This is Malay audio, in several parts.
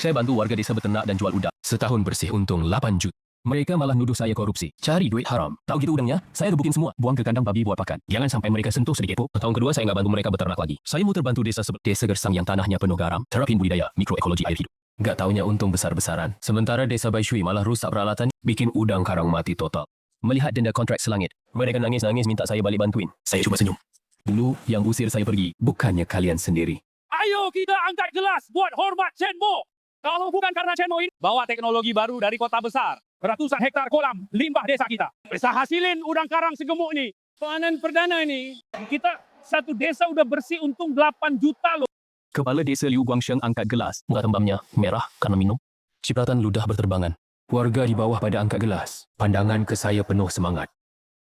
Saya bantu warga desa beternak dan jual udang. Setahun bersih untung 8 juta. Mereka malah nuduh saya korupsi, cari duit haram. Tahu gitu udangnya? Saya rebutin semua, buang ke kandang babi buat pakan. Jangan sampai mereka sentuh sedikit pun. Tahun kedua saya nggak bantu mereka beternak lagi. Saya muter bantu desa Gersang yang tanahnya penuh garam, terapin budidaya mikroekologi air hidup. Nggak taunya untung besar-besaran. Sementara desa Baishui malah rusak peralatan, bikin udang karang mati total. Melihat denda kontrak selangit, mereka nangis-nangis minta saya balik bantuin. Saya cuma senyum. Dulu yang usir saya pergi, bukannya kalian sendiri. Ayo kita angkat gelas buat hormat Chenmo. Kalau bukan karena Chenmo ini, bawa teknologi baru dari kota besar. Ratusan hektar kolam limbah desa kita. Bisa hasilin udang karang segemuk ini. Panen perdana ini, kita satu desa udah bersih untung 8 juta loh. Kepala desa Liu Guangsheng angkat gelas. Muka tembamnya merah karena minum. Cipratan ludah berterbangan. Warga di bawah pada angkat gelas. Pandangan ke saya penuh semangat.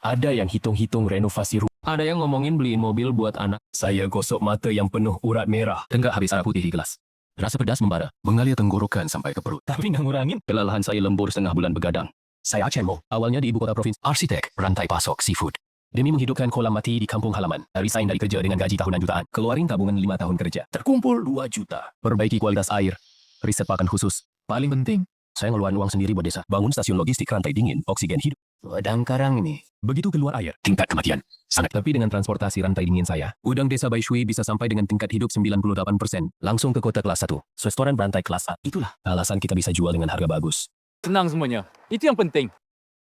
Ada yang hitung-hitung renovasi rumah. Ada yang ngomongin beliin mobil buat anak. Saya gosok mata yang penuh urat merah. Tenggak habis air putih di gelas. Rasa pedas membara, mengalir tenggorokan sampai ke perut. Tapi nggak ngurangin. Kelelahan saya lembur setengah bulan begadang. Saya Chenmo, awalnya di ibu kota provinsi, arsitek, rantai pasok seafood. Demi menghidupkan kolam mati di kampung halaman, resign dari kerja dengan gaji tahunan jutaan, keluarin tabungan 5 tahun kerja, terkumpul 2 juta. Perbaiki kualitas air, riset pakan khusus. Paling penting, saya ngeluarin uang sendiri buat desa, bangun stasiun logistik rantai dingin, oksigen hidup. Udang karang ini. Begitu keluar air, tingkat kematian sangat. Tapi dengan transportasi rantai dingin saya, udang desa Baishui bisa sampai dengan tingkat hidup 98%. Langsung ke kota kelas 1, restoran berantai kelas A. Itulah alasan kita bisa jual dengan harga bagus. Senang semuanya. Itu yang penting.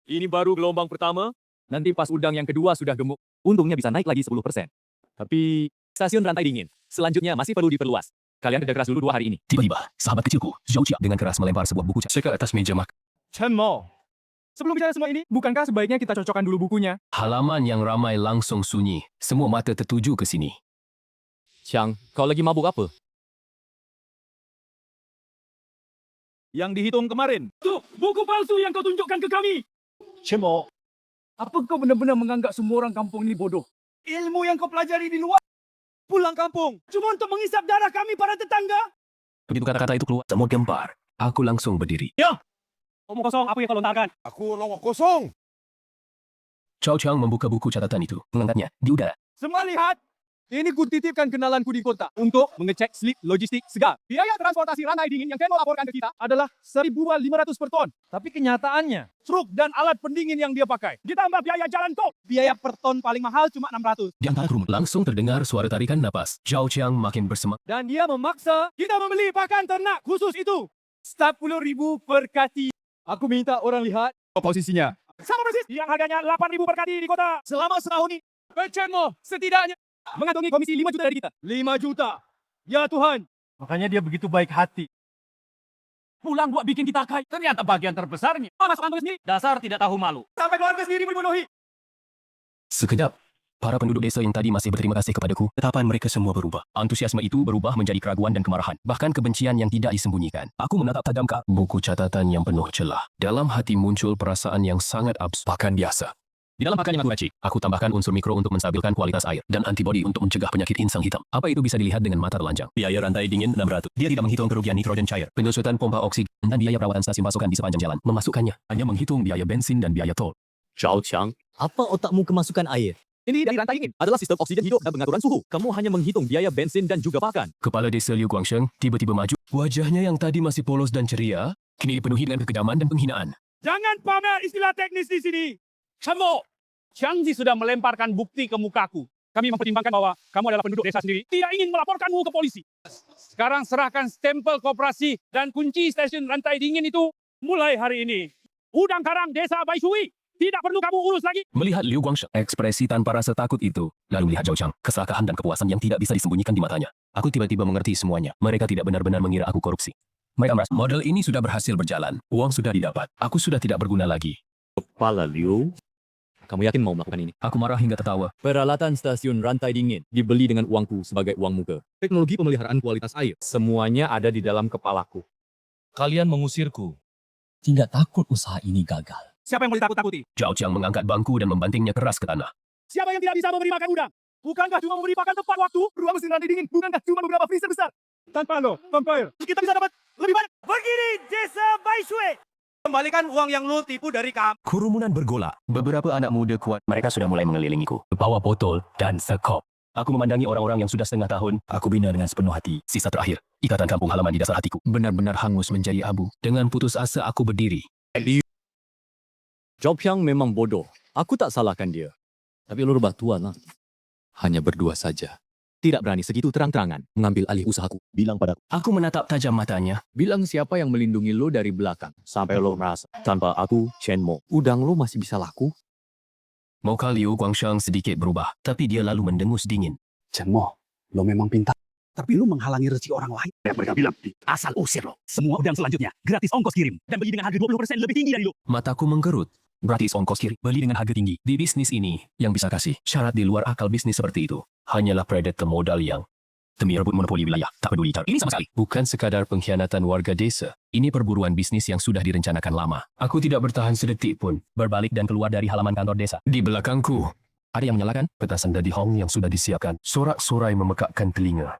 Ini baru gelombang pertama. Nanti pas udang yang kedua sudah gemuk, untungnya bisa naik lagi 10%. Tapi stasiun rantai dingin, selanjutnya masih perlu diperluas. Kalian kerja keras dulu 2 hari ini. Tiba-tiba, sahabat kecilku, Zhao Jia, dengan keras melempar sebuah buku cek ke atas meja makan. Chenmo, sebelum bicara semua ini, bukankah sebaiknya kita cocokkan dulu bukunya? Halaman yang ramai langsung sunyi. Semua mata tertuju ke sini. Chang, kau lagi mabuk apa? Yang dihitung kemarin. Tuh, buku palsu yang kau tunjukkan ke kami. Chenmo, apa kau benar-benar menganggap semua orang kampung ini bodoh? Ilmu yang kau pelajari di luar, pulang kampung, cuma untuk mengisap darah kami para tetangga? Begitu kata-kata itu keluar, semua gempar. Aku langsung berdiri. Omong kosong, apa yang kau lontarkan? Aku longok kosong. Chow Chang membuka buku catatan itu, mengangkatnya di udara. Semua lihat, ini kutitipkan kenalanku di kota untuk mengecek slip logistik segar. Biaya transportasi rantai dingin yang Chenmo laporkan ke kita adalah 1.500 per ton. Tapi kenyataannya, truk dan alat pendingin yang dia pakai, ditambah biaya jalan tol. Biaya per ton paling mahal cuma 600. Di antara kerumunan, langsung terdengar suara tarikan napas. Zhao Chang makin bersemangat. Dan dia memaksa kita membeli pakan ternak khusus itu. 10.000 per kati. Aku minta orang lihat posisinya. Sama persis yang harganya 8.000 per kati di kota. Selama setahun ini, Chenmo setidaknya mengantongi komisi 5 juta dari kita. 5 juta. Ya Tuhan. Makanya dia begitu baik hati. Pulang buat bikin kita kaya. Ternyata bagian terbesarnya. Masuk kantor sendiri. Dasar tidak tahu malu. Sampai keluarga sendiri dipenuhi. Sekejap, para penduduk desa yang tadi masih berterima kasih kepadaku, tatapan mereka semua berubah. Antusiasme itu berubah menjadi keraguan dan kemarahan, bahkan kebencian yang tidak disembunyikan. Aku menatap tajam ke buku catatan yang penuh celah. Dalam hati muncul perasaan yang sangat absurd, bahkan biasa. Di dalam pakan yang aku racik, aku tambahkan unsur mikro untuk menstabilkan kualitas air dan antibodi untuk mencegah penyakit insang hitam. Apa itu bisa dilihat dengan mata telanjang? Biaya rantai dingin 600. Dia tidak menghitung kerugian nitrogen cair, penyusutan pompa oksigen, dan biaya perawatan stasiun pasokan di sepanjang jalan. Memasukkannya hanya menghitung biaya bensin dan biaya tol. Zhao Chang, apa otakmu kemasukan air? Ini dari rantai dingin. Adalah sistem oksigen hidup dan pengaturan suhu. Kamu hanya menghitung biaya bensin dan juga pakan. Kepala desa Liu Guangsheng tiba-tiba maju. Wajahnya yang tadi masih polos dan ceria, kini dipenuhi dengan kekejaman dan penghinaan. Jangan pamer istilah teknis di sini. Chenmo, Changji sudah melemparkan bukti ke mukaku. Kami mempertimbangkan bahwa kamu adalah penduduk desa sendiri, tidak ingin melaporkanmu ke polisi. Sekarang serahkan stempel koperasi dan kunci stasiun rantai dingin itu mulai hari ini. Udang karang desa Baishui. Tidak perlu kamu urus lagi. Melihat Liu Guangsheng, ekspresi tanpa rasa takut itu, lalu melihat Zhao Chang, keserakahan dan kepuasan yang tidak bisa disembunyikan di matanya. Aku tiba-tiba mengerti semuanya. Mereka tidak benar-benar mengira aku korupsi. Mereka merasa model ini sudah berhasil berjalan. Uang sudah didapat. Aku sudah tidak berguna lagi. Kepala Liu, kamu yakin mau melakukan ini? Aku marah hingga tertawa. Peralatan stasiun rantai dingin dibeli dengan uangku sebagai uang muka. Teknologi pemeliharaan kualitas air, semuanya ada di dalam kepalaku. Kalian mengusirku. Tidak takut usaha ini gagal. Siapa yang boleh takut-takuti? Zhao Chang mengangkat bangku dan membantingnya keras ke tanah. Siapa yang tidak bisa memberi makan udang? Bukankah cuma memberi pakan tepat waktu? Ruang mesin rantai dingin, bukankah cuma beberapa freezer besar? Tanpa lo, vampire, kita bisa dapat lebih banyak. Begini, desa Baishui. Kembalikan uang yang lo tipu dari kami. Kerumunan bergolak. Beberapa anak muda kuat. Mereka sudah mulai mengelilingiku. Bawa botol dan sekop. Aku memandangi orang-orang yang sudah setengah tahun. Aku bina dengan sepenuh hati. Sisa terakhir, ikatan kampung halaman di dasar hatiku. Benar-benar hangus menjadi abu. Dengan putus asa aku berdiri. Job Hyang memang bodoh. Aku tak salahkan dia. Tapi lu rebah tuan lah. Hanya berdua saja. Tidak berani segitu terang-terangan mengambil alih usahaku. Bilang padaku. Aku menatap tajam matanya. Bilang siapa yang melindungi lo dari belakang. Sampai lo merasa tanpa aku, Chen Mo, udang lo masih bisa laku. Muka Liu Guangsheng sedikit berubah. Tapi dia lalu mendengus dingin. Chen Mo, lo memang pintar. Tapi lo menghalangi rezeki orang lain. Mereka bilang, asal usir lo. Semua udang selanjutnya gratis ongkos kirim. Dan beli dengan harga 20% lebih tinggi dari lo. Mataku mengkerut. Gratis ongkos kirim. Beli dengan harga tinggi. Di bisnis ini, yang bisa kasih syarat di luar akal bisnis seperti itu hanyalah predator modal yang demi rebut monopoli wilayah. Tak peduli cara. Ini sama sekali bukan sekadar pengkhianatan warga desa. Ini perburuan bisnis yang sudah direncanakan lama. Aku tidak bertahan sedetik pun. Berbalik dan keluar dari halaman kantor desa. Di belakangku, ada yang menyalakan petasan Daddy Hong yang sudah disiapkan. Sorak-sorai memekakkan telinga.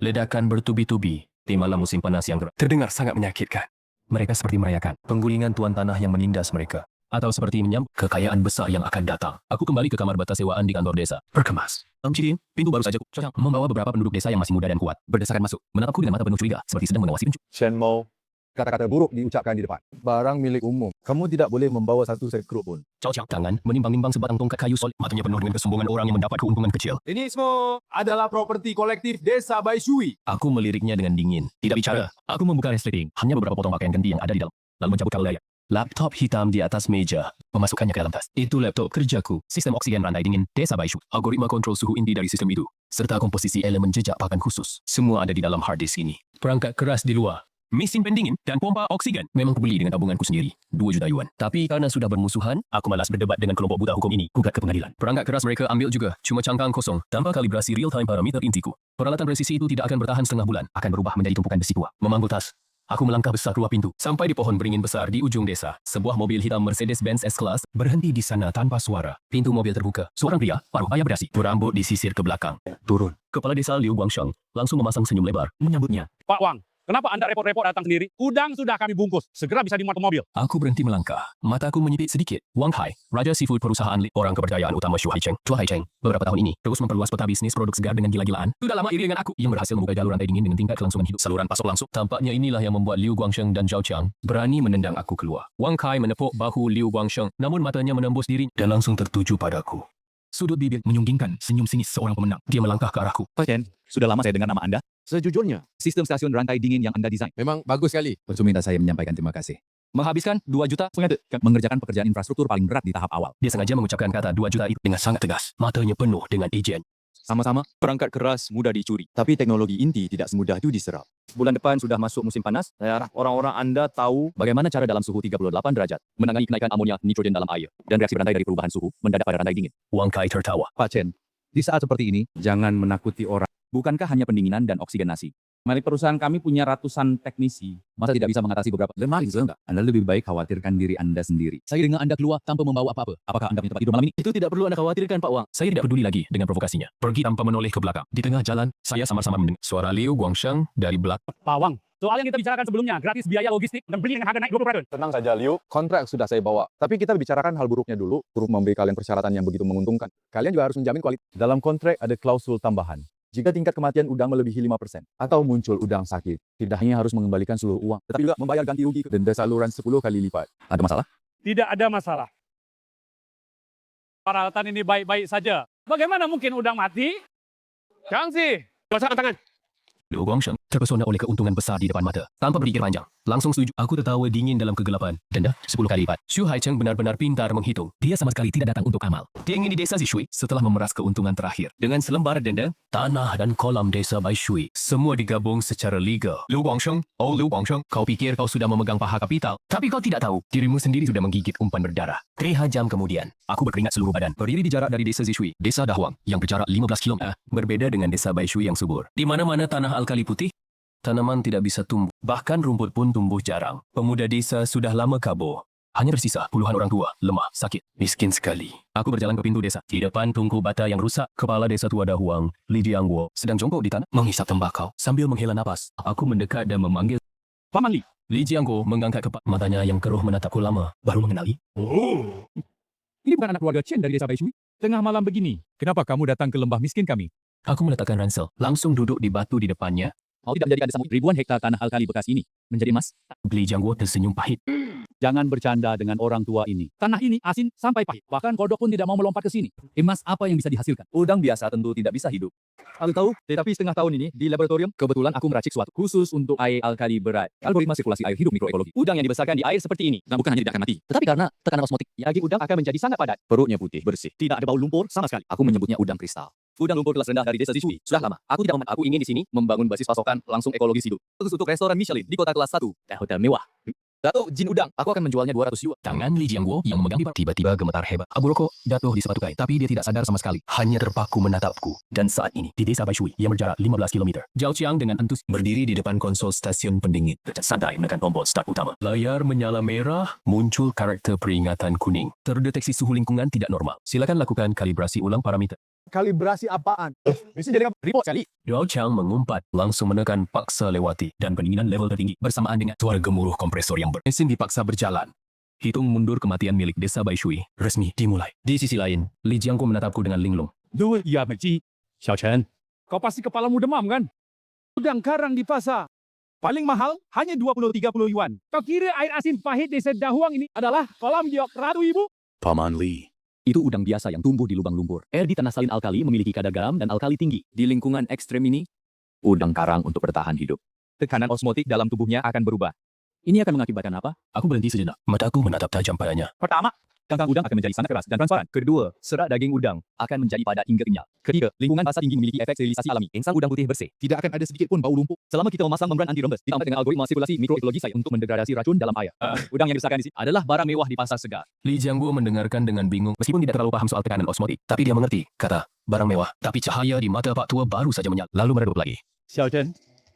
Ledakan bertubi-tubi di malam musim panas yang terdengar sangat menyakitkan. Mereka seperti merayakan penggulingan tuan tanah yang menindas mereka. Atau seperti menyambut kekayaan besar yang akan datang. Aku kembali ke kamar batas sewaan di kantor desa. Berkemas. Ciri, pintu baru saja membawa beberapa penduduk desa yang masih muda dan kuat. Berdesakan masuk. Menatapku dengan mata penuh curiga, seperti sedang mengawasi pencuri. Chen Mo, kata-kata buruk diucapkan di depan. Barang milik umum. Kamu tidak boleh membawa satu sekrut pun. Cao Chiang tangan menimbang-nimbang sebatang tongkat kayu solid. Matanya penuh dengan kesombongan orang yang mendapat keuntungan kecil. Ini semua adalah properti kolektif Desa Baishui. Aku meliriknya dengan dingin. Tidak bicara. Aku membuka resleting. Hanya beberapa potong pakaian ganti yang ada di dalam. Lalu mencabut kabel layar. Laptop hitam di atas meja. Memasukkannya ke dalam tas. Itu laptop kerjaku. Sistem oksigen rantai dingin Desa Baishui. Algoritma kontrol suhu inti dari sistem itu. Serta komposisi elemen jejak pakan khusus. Semua ada di dalam hard disk ini. Perangkat keras di luar. Mesin pendingin dan pompa oksigen. Memang kubeli dengan tabunganku sendiri. 2 juta yuan. Tapi karena sudah bermusuhan, aku malas berdebat dengan kelompok buta hukum ini. Gugat ke pengadilan. Perangkat keras mereka ambil juga. Cuma cangkang kosong. Tanpa kalibrasi real-time parameter intiku. Peralatan presisi itu tidak akan bertahan setengah bulan. Akan berubah menjadi tumpukan besi tua. Memanggul tas. Aku melangkah besar keluar pintu. Sampai di pohon beringin besar di ujung desa. Sebuah mobil hitam Mercedes-Benz S-Class berhenti di sana tanpa suara. Pintu mobil terbuka. Seorang pria, paruh baya berdasi. Berambut disisir ke belakang. Turun. Kepala desa Liu Guangsheng langsung memasang senyum lebar menyambutnya. Pak Wang, kenapa Anda repot-repot datang sendiri? Udang sudah kami bungkus. Segera bisa dimuat ke mobil. Aku berhenti melangkah. Mataku menyipit sedikit. Wang Hai, Raja Seafood Perusahaan orang kepercayaan utama Shu Haicheng. Chu Haicheng, beberapa tahun ini terus memperluas peta bisnis produk segar dengan gila-gilaan. Sudah lama iri dengan aku. Yang berhasil membuka jalur rantai dingin dengan tingkat kelangsungan hidup. Saluran pasok langsung. Tampaknya inilah yang membuat Liu Guangsheng dan Zhao Qiang berani menendang aku keluar. Wang Hai menepuk bahu Liu Guangsheng, namun matanya menembus dirinya dan langsung tertuju padaku. Sudut bibir menyunggingkan senyum sinis seorang pemenang. Dia melangkah ke arahku. Pak Chen, sudah lama saya dengar nama Anda. Sejujurnya, sistem stasiun rantai dingin yang Anda desain Memang bagus sekali. Konsul minta saya menyampaikan terima kasih. Menghabiskan 2 juta mengerjakan pekerjaan infrastruktur paling berat di tahap awal. Dia sengaja mengucapkan kata 2 juta itu dengan sangat tegas. Matanya penuh dengan ijen. Sama-sama, perangkat keras mudah dicuri. Tapi teknologi inti tidak semudah itu diserap. Bulan depan sudah masuk musim panas. Saya harap orang-orang Anda tahu bagaimana cara dalam suhu 38 derajat menangani kenaikan amonia nitrogen dalam air dan reaksi berantai dari perubahan suhu mendadak pada rantai dingin. Wang Kai tertawa. Pak Chen, di saat seperti ini, jangan menakuti orang. Bukankah hanya pendinginan dan oksigenasi? Mari perusahaan kami punya ratusan teknisi. Masa tidak bisa mengatasi beberapa lemari enggak? Anda lebih baik khawatirkan diri Anda sendiri. Saya dengan Anda keluar tanpa membawa apa-apa. Apakah Anda punya tempat tidur malam ini? Itu tidak perlu Anda khawatirkan, Pak Wang. Saya tidak peduli lagi dengan provokasinya. Pergi tanpa menoleh ke belakang. Di tengah jalan, saya samar-samar mendengar suara Liu Guangsheng dari belakang. Pak Wang, soal yang kita bicarakan sebelumnya, gratis biaya logistik dan beli dengan harga naik 20%. Tenang saja Liu, kontrak sudah saya bawa. Tapi kita bicarakan hal buruknya dulu. Buruk memberi kalian persyaratan yang begitu menguntungkan. Kalian juga harus menjamin kualitas. Dalam kontrak ada klausul tambahan. Jika tingkat kematian udang melebihi 5% atau muncul udang sakit, tidak hanya harus mengembalikan seluruh uang, tetapi juga membayar ganti rugi denda saluran 10 kali lipat. Ada masalah? Tidak ada masalah. Peralatan ini baik-baik saja. Bagaimana mungkin udang mati? Changxi, pasangkan tangan. Liu Guangsheng terpesona oleh keuntungan besar di depan mata. Tanpa berpikir panjang, langsung setuju. Aku tertawa dingin dalam kegelapan. Denda 10 kali lipat. Shu Haicheng benar-benar pintar menghitung. Dia sama sekali tidak datang untuk amal. Dia ingin di desa Zishui setelah memeras keuntungan terakhir. Dengan selembar denda, tanah dan kolam desa Baishui semua digabung secara legal. Liu Guangsheng, oh Liu Guangsheng, kau pikir kau sudah memegang paha kapital. Tapi kau tidak tahu, dirimu sendiri sudah menggigit umpan berdarah. 3 jam kemudian, aku berkeringat seluruh badan. Berdiri di jarak dari desa Zishui, desa Dahuang yang berjarak 15 km. Berbeda dengan desa Baishui yang subur. Di mana-mana tanah alkali putih, tanaman tidak bisa tumbuh. Bahkan rumput pun tumbuh jarang. Pemuda desa sudah lama kabur. Hanya bersisa puluhan orang tua, lemah, sakit, miskin sekali. Aku berjalan ke pintu desa. Di depan tungku bata yang rusak, kepala desa tua Dahuang, Li Jiangguo, sedang jongkok di tanah, menghisap tembakau. Sambil menghela napas, aku mendekat dan memanggil, Paman Li. Li Jiangguo mengangkat kepala, matanya yang keruh menatapku lama, baru mengenali. Oh. Ini bukan anak keluarga Chen dari Desa Baishui. Tengah malam begini, kenapa kamu datang ke lembah miskin kami? Aku meletakkan ransel, langsung duduk di batu di depannya. Mau tidak menjadikan desa ribuan hektar tanah alkali bekas ini menjadi emas? Li Jiangguo tersenyum pahit. Jangan bercanda dengan orang tua ini. Tanah ini asin sampai pahit. Bahkan kodok pun tidak mau melompat ke sini. Emas apa yang bisa dihasilkan? Udang biasa tentu tidak bisa hidup. Aku tahu, tetapi setengah tahun ini di laboratorium, kebetulan aku meracik suatu khusus untuk air alkali berat. Algoritma sirkulasi air hidup mikroekologi. Udang yang dibesarkan di air seperti ini. Dan bukan hanya tidak akan mati, tetapi karena tekanan osmotik, daging udang akan menjadi sangat padat. Perutnya putih, bersih. Tidak ada bau lumpur sama sekali. Aku menyebutnya udang kristal. Udang lumpur kelas rendah dari desa Sisui. Sudah lama. Aku ingin di sini membangun basis pasokan langsung ekologis hidup. Khusus untuk restoran Michelin di kota kelas 1 dan hotel mewah. Datuk Jin Udang, aku akan menjualnya 200 yuan. Tangan Li Jiangguo yang memegang pipa tiba-tiba gemetar hebat. Abu rokok jatuh di sepatu kain, tapi dia tidak sadar sama sekali. Hanya terpaku menatapku. Dan saat ini, di desa Baishui yang berjarak 15 km, Zhao Qiang dengan antusias berdiri di depan konsol stasiun pendingin. Dan santai menekan tombol start utama. Layar menyala merah, muncul karakter peringatan kuning. Terdeteksi suhu lingkungan tidak normal. Silakan lakukan kalibrasi ulang parameter. Kalibrasi apaan? Bisa jadi report kali. Zhao Qiang mengumpat, langsung menekan paksa lewati dan pendinginan level tertinggi bersamaan dengan suara gemuruh kompresor yang mesin dipaksa berjalan. Hitung mundur kematian milik desa Baishui resmi dimulai. Di sisi lain, Li Jiangguo menatapku dengan linglung. Dua ya Meci. Xiao Chen. Kau pasti kepalamu demam kan? Udang karang di pasar. Paling mahal hanya 20-30 yuan. Kau kira air asin pahit desa Dahuang ini adalah kolam giok ratu ibu? Paman Li. Itu udang biasa yang tumbuh di lubang lumpur. Air di tanah salin alkali memiliki kadar garam dan alkali tinggi. Di lingkungan ekstrem ini, udang karang untuk bertahan hidup. Tekanan osmotik dalam tubuhnya akan berubah. Ini akan mengakibatkan apa? Aku berhenti sejenak. Mataku menatap tajam padanya. Pertama, cangkang udang akan menjadi sangat keras dan transparan. Kedua, serat daging udang akan menjadi padat hingga kenyal. Ketiga, lingkungan basah tinggi memiliki efek sterilisasi alami. Insang udang putih bersih. Tidak akan ada sedikit pun bau lumpur. Selama kita memasang membran anti rembes, ditambah dengan algoritma sirkulasi mikroekologi saya untuk mendegradasi racun dalam air. Udang yang dibesarkan di sini adalah barang mewah di pasar segar. Li Jiangguo mendengarkan dengan bingung meskipun tidak terlalu paham soal tekanan osmotik. Tapi dia mengerti, kata, barang mewah. Tapi cahaya di mata Pak Tua baru saja menyala. Lalu meredup lagi. Xiao Chen,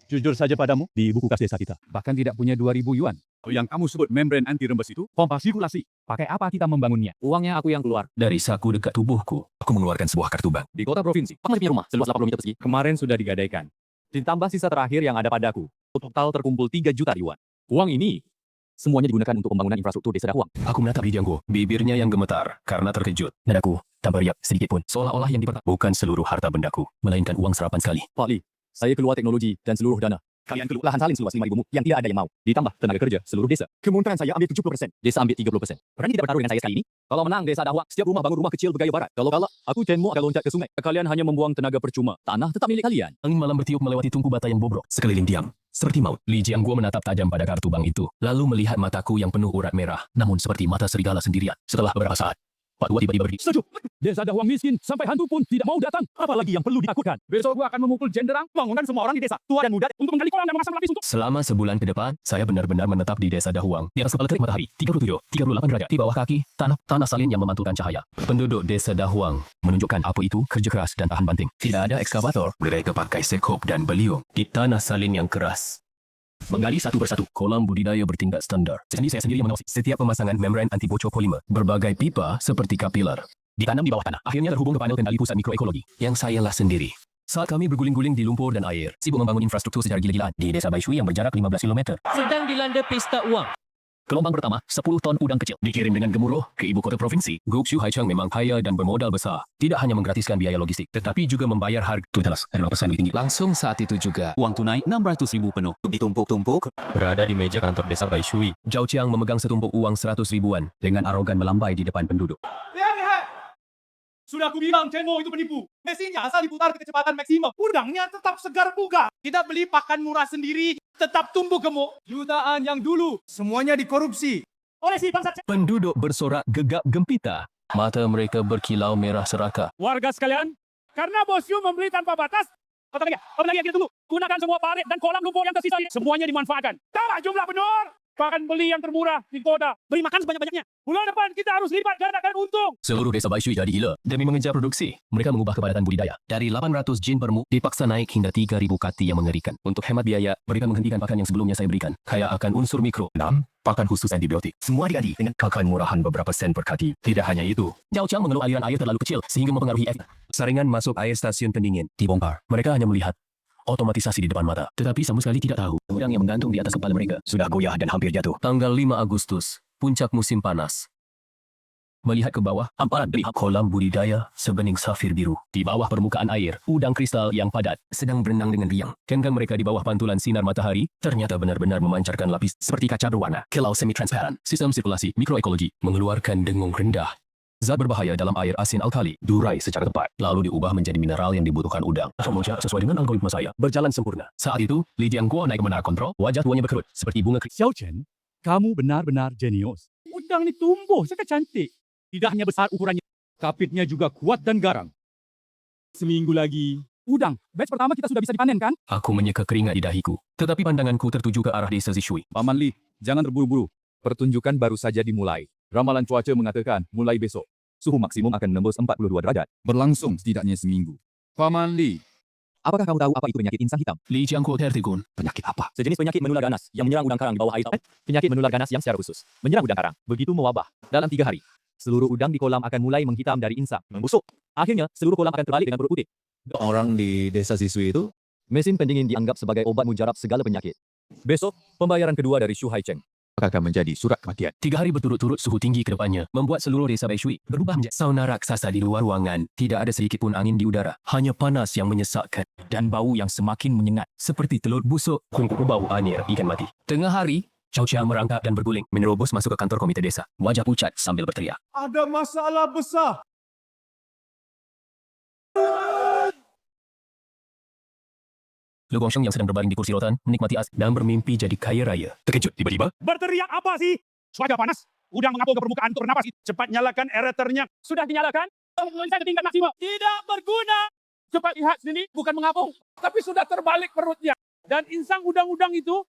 jujur saja padamu, di buku kas desa kita. Bahkan tidak punya 2.000 yuan. Yang kamu sebut membran anti rembes itu, pompa sirkulasi. Pakai apa kita membangunnya? Uangnya aku yang keluar. Dari saku dekat tubuhku, aku mengeluarkan sebuah kartu bank. Di kota provinsi, Pak masih punya rumah seluas 80 meter persegi. Kemarin sudah digadaikan. Ditambah sisa terakhir yang ada padaku. Total terkumpul 3 juta yuan. Uang ini semuanya digunakan untuk pembangunan infrastruktur desa Dahuang. Aku menatap Li Jiangguo, bibirnya yang gemetar karena terkejut. Nadaku, tanpa riak sedikit pun, seolah-olah yang dipertak bukan seluruh harta bendaku, melainkan uang serapan sekali. Pak Li, saya keluar teknologi dan seluruh dana. Kalian keluar lahan salin seluas 5.000 mu yang tidak ada yang mau. Ditambah tenaga kerja seluruh desa. Kemuntahan saya ambil 70%. Desa ambil 30%. Berani tidak bertaruh dengan saya sekali ini? Kalau menang desa Dahuang, setiap rumah bangun rumah kecil bergaya barat. Kalau kalah, aku Chenmo akan loncat ke sungai. Kalian hanya membuang tenaga percuma. Tanah tetap milik kalian. Angin malam bertiup melewati tungku bata yang bobrok. Sekeliling diam, seperti maut. Li Jiangguo menatap tajam pada kartu bank itu, lalu melihat mataku yang penuh urat merah, namun seperti mata serigala sendirian. Setelah beberapa saat, Pak Tua tiba-tiba berdiri. Setuju. Desa Dahuang miskin sampai hantu pun tidak mau datang. Apalagi yang perlu ditakutkan. Besok gua akan memukul jenderang, bangunkan semua orang di desa, tua dan muda, untuk menggali kolam dan memasang lapis untuk... Selama sebulan ke depan, saya benar-benar menetap di desa Dahuang. Di atas kepala terik matahari, 37-38 derajat. Di bawah kaki, tanah salin yang memantulkan cahaya. Penduduk desa Dahuang menunjukkan apa itu kerja keras dan tahan banting. Tidak ada ekskavator, mereka pakai sekop dan beliung di tanah salin yang keras. Menggali satu persatu, kolam budidaya bertingkat standar. Jadi saya sendiri yang mengawasi setiap pemasangan membran anti bocor polimer. Berbagai pipa seperti kapilar ditanam di bawah tanah. Akhirnya terhubung ke panel kendali pusat mikroekologi yang sayalah sendiri. Saat kami berguling-guling di lumpur dan air, sibuk membangun infrastruktur secara gila-gilaan di desa Baishui yang berjarak 15 km. Sedang dilanda pesta uang. Gelombang pertama, 10 ton udang kecil dikirim dengan gemuruh ke ibu kota provinsi. Guk Xu Haicheng memang kaya dan bermodal besar. Tidak hanya menggratiskan biaya logistik, tetapi juga membayar harga. Itu jelas, 0% lebih tinggi. Langsung saat itu juga, uang tunai 600.000 penuh. Ditumpuk-tumpuk, berada di meja kantor desa Baishui. Zhao Qiang memegang setumpuk uang 100 ribuan dengan arogan melambai di depan penduduk. Lihat! Sudah aku bilang Chenmo itu penipu. Mesinnya asal diputar ke kecepatan maksimum. Udangnya tetap segar bugar. Kita beli pakan murah sendiri, tetap tumbuh gemuk. Jutaan yang dulu, semuanya dikorupsi. Oleh si bangsa Penduduk bersorak gegap gempita. Mata mereka berkilau merah serakah. Warga sekalian, karena Bos Yu membeli tanpa batas, apa lagi yang kita tunggu? Gunakan semua parit dan kolam lumpur yang tersisa ini. Semuanya dimanfaatkan. Tambah jumlah penduduk. Bahkan beli yang termurah di kota. Beri makan sebanyak-banyaknya. Bulan depan kita harus lipat gandakan untung. Seluruh desa Baishui jadi gila. Demi mengejar produksi, mereka mengubah kepadatan budidaya. Dari 800 jin per mu, dipaksa naik hingga 3.000 kati yang mengerikan. Untuk hemat biaya, mereka menghentikan pakan yang sebelumnya saya berikan. Kaya akan unsur mikro. 6. Pakan khusus antibiotik. Semua diganti dengan pakan murahan beberapa sen per kati. Tidak hanya itu, Zhao Qiang mengeluh aliran air terlalu kecil sehingga mempengaruhi efek. Saringan masuk air stasiun pendingin dibongkar. Mereka hanya melihat otomatisasi di depan mata. Tetapi sama sekali tidak tahu, udang yang menggantung di atas kepala mereka sudah goyah dan hampir jatuh. Tanggal 5 Agustus, puncak musim panas. Melihat ke bawah, hamparan dari kolam budidaya sebening safir biru. Di bawah permukaan air, udang kristal yang padat sedang berenang dengan riang. Kengkang mereka di bawah pantulan sinar matahari ternyata benar-benar memancarkan lapis seperti kaca berwarna. Kilau semi-transparan. Sistem sirkulasi mikroekologi mengeluarkan dengung rendah. Zat berbahaya dalam air asin alkali diurai secara tepat, lalu diubah menjadi mineral yang dibutuhkan udang. Semuanya sesuai dengan algoritma saya, berjalan sempurna. Saat itu, Li Jiangguo naik menara kontrol, wajah tuanya berkerut seperti bunga Xiao Chen, kamu benar-benar jenius. Udang ini tumbuh sangat cantik. Tidak hanya besar ukurannya, kapitnya juga kuat dan garang. Seminggu lagi, udang, batch pertama kita sudah bisa dipanen kan? Aku menyeka keringat di dahiku, tetapi pandanganku tertuju ke arah desa Zishui. Paman Li, jangan terburu-buru. Pertunjukan baru saja dimulai. Ramalan cuaca mengatakan mulai besok, suhu maksimum akan menembus 42 derajat. Berlangsung setidaknya seminggu. Paman Li, apakah kamu tahu apa itu penyakit insang hitam? Li Jiangguo tertegun. Penyakit apa? Sejenis penyakit menular ganas yang menyerang udang karang di bawah air. Penyakit menular ganas yang secara khusus menyerang udang karang. Begitu mewabah. Dalam 3 hari, seluruh udang di kolam akan mulai menghitam dari insang, membusuk. Akhirnya, seluruh kolam akan terbalik dengan perut putih. Orang di desa Siswi itu, Mesin pendingin dianggap sebagai obat mujarab segala penyakit. Besok, pembayaran kedua dari Shu Haicheng. akan menjadi surat kematian. 3 hari berturut-turut suhu tinggi ke depannya membuat seluruh desa Baishui berubah menjadi sauna raksasa di luar ruangan. Tidak ada sedikit pun angin di udara. Hanya panas yang menyesakkan dan bau yang semakin menyengat. Seperti telur busuk, bau anir ikan mati. Tengah hari, Chow Chiang merangkak dan berguling menerobos masuk ke kantor komite desa. Wajah pucat sambil berteriak. Ada masalah besar. Lu Gongsheng yang sedang berbaring di kursi rotan, menikmati as dan bermimpi jadi kaya raya. Terkejut tiba-tiba. Berteriak apa sih? Cuaca panas. Udang mengapung ke permukaan untuk bernapas. Cepat nyalakan aeratornya. Sudah dinyalakan? Saya ke tingkat maksimum. Tidak berguna. Cepat lihat sini. Bukan mengapung. Tapi sudah terbalik perutnya. Dan insang udang-udang itu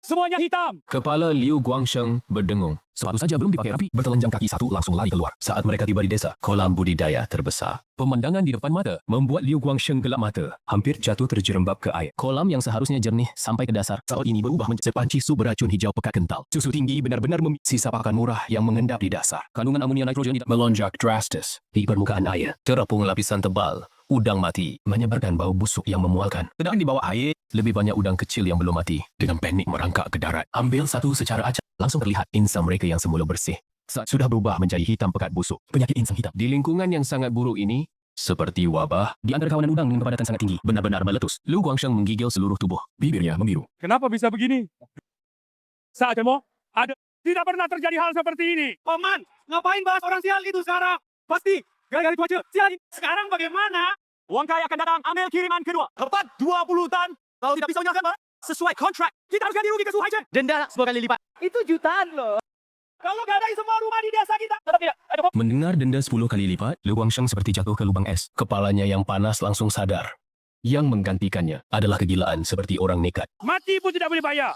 semuanya hitam. Kepala Liu Guangsheng berdengung. Sepatu saja belum dipakai rapi, bertelanjang kaki satu langsung lari keluar. Saat mereka tiba di desa, kolam budidaya terbesar. Pemandangan di depan mata membuat Liu Guangsheng gelap mata. Hampir jatuh terjerembab ke air. Kolam yang seharusnya jernih sampai ke dasar, saat ini berubah menjadi sepanci susu beracun hijau pekat kental. Susu tinggi benar-benar sisa pakan murah yang mengendap di dasar. Kandungan amonia nitrogen melonjak drastis di permukaan air. Terapung lapisan tebal. Udang mati menyebarkan bau busuk yang memualkan. Sedang di bawah air, lebih banyak udang kecil yang belum mati. Dengan panik merangkak ke darat. Ambil satu secara acak. Langsung terlihat insang mereka yang semula bersih. Saat sudah berubah menjadi hitam pekat busuk. Penyakit insang hitam. Di lingkungan yang sangat buruk ini, seperti wabah, di antara kawanan udang dengan kepadatan sangat tinggi, benar-benar meletus. Lu Guangsheng menggigil seluruh tubuh. Bibirnya membiru. Kenapa bisa begini? Saat demo, ada. Tidak pernah terjadi hal seperti ini. Paman, ngapain bahas orang sial itu sekarang? Pasti gara-gara cuaca sial ini. Sekarang bagaimana? Uang kaya akan datang, ambil kiriman kedua. Tepat 20 tan. Kalau tidak bisa menyelesaikan, sesuai kontrak. Kita harus ganti rugi ke Shu Haicheng. Denda 10 kali lipat. Itu jutaan loh. Kalau gadai semua rumah di desa kita. Tetap tidak. Ada bom. Mendengar denda 10 kali lipat, Lu Guangsheng seperti jatuh ke lubang es. Kepalanya yang panas langsung sadar. Yang menggantikannya adalah kegilaan seperti orang nekat. Mati pun tidak boleh bayar.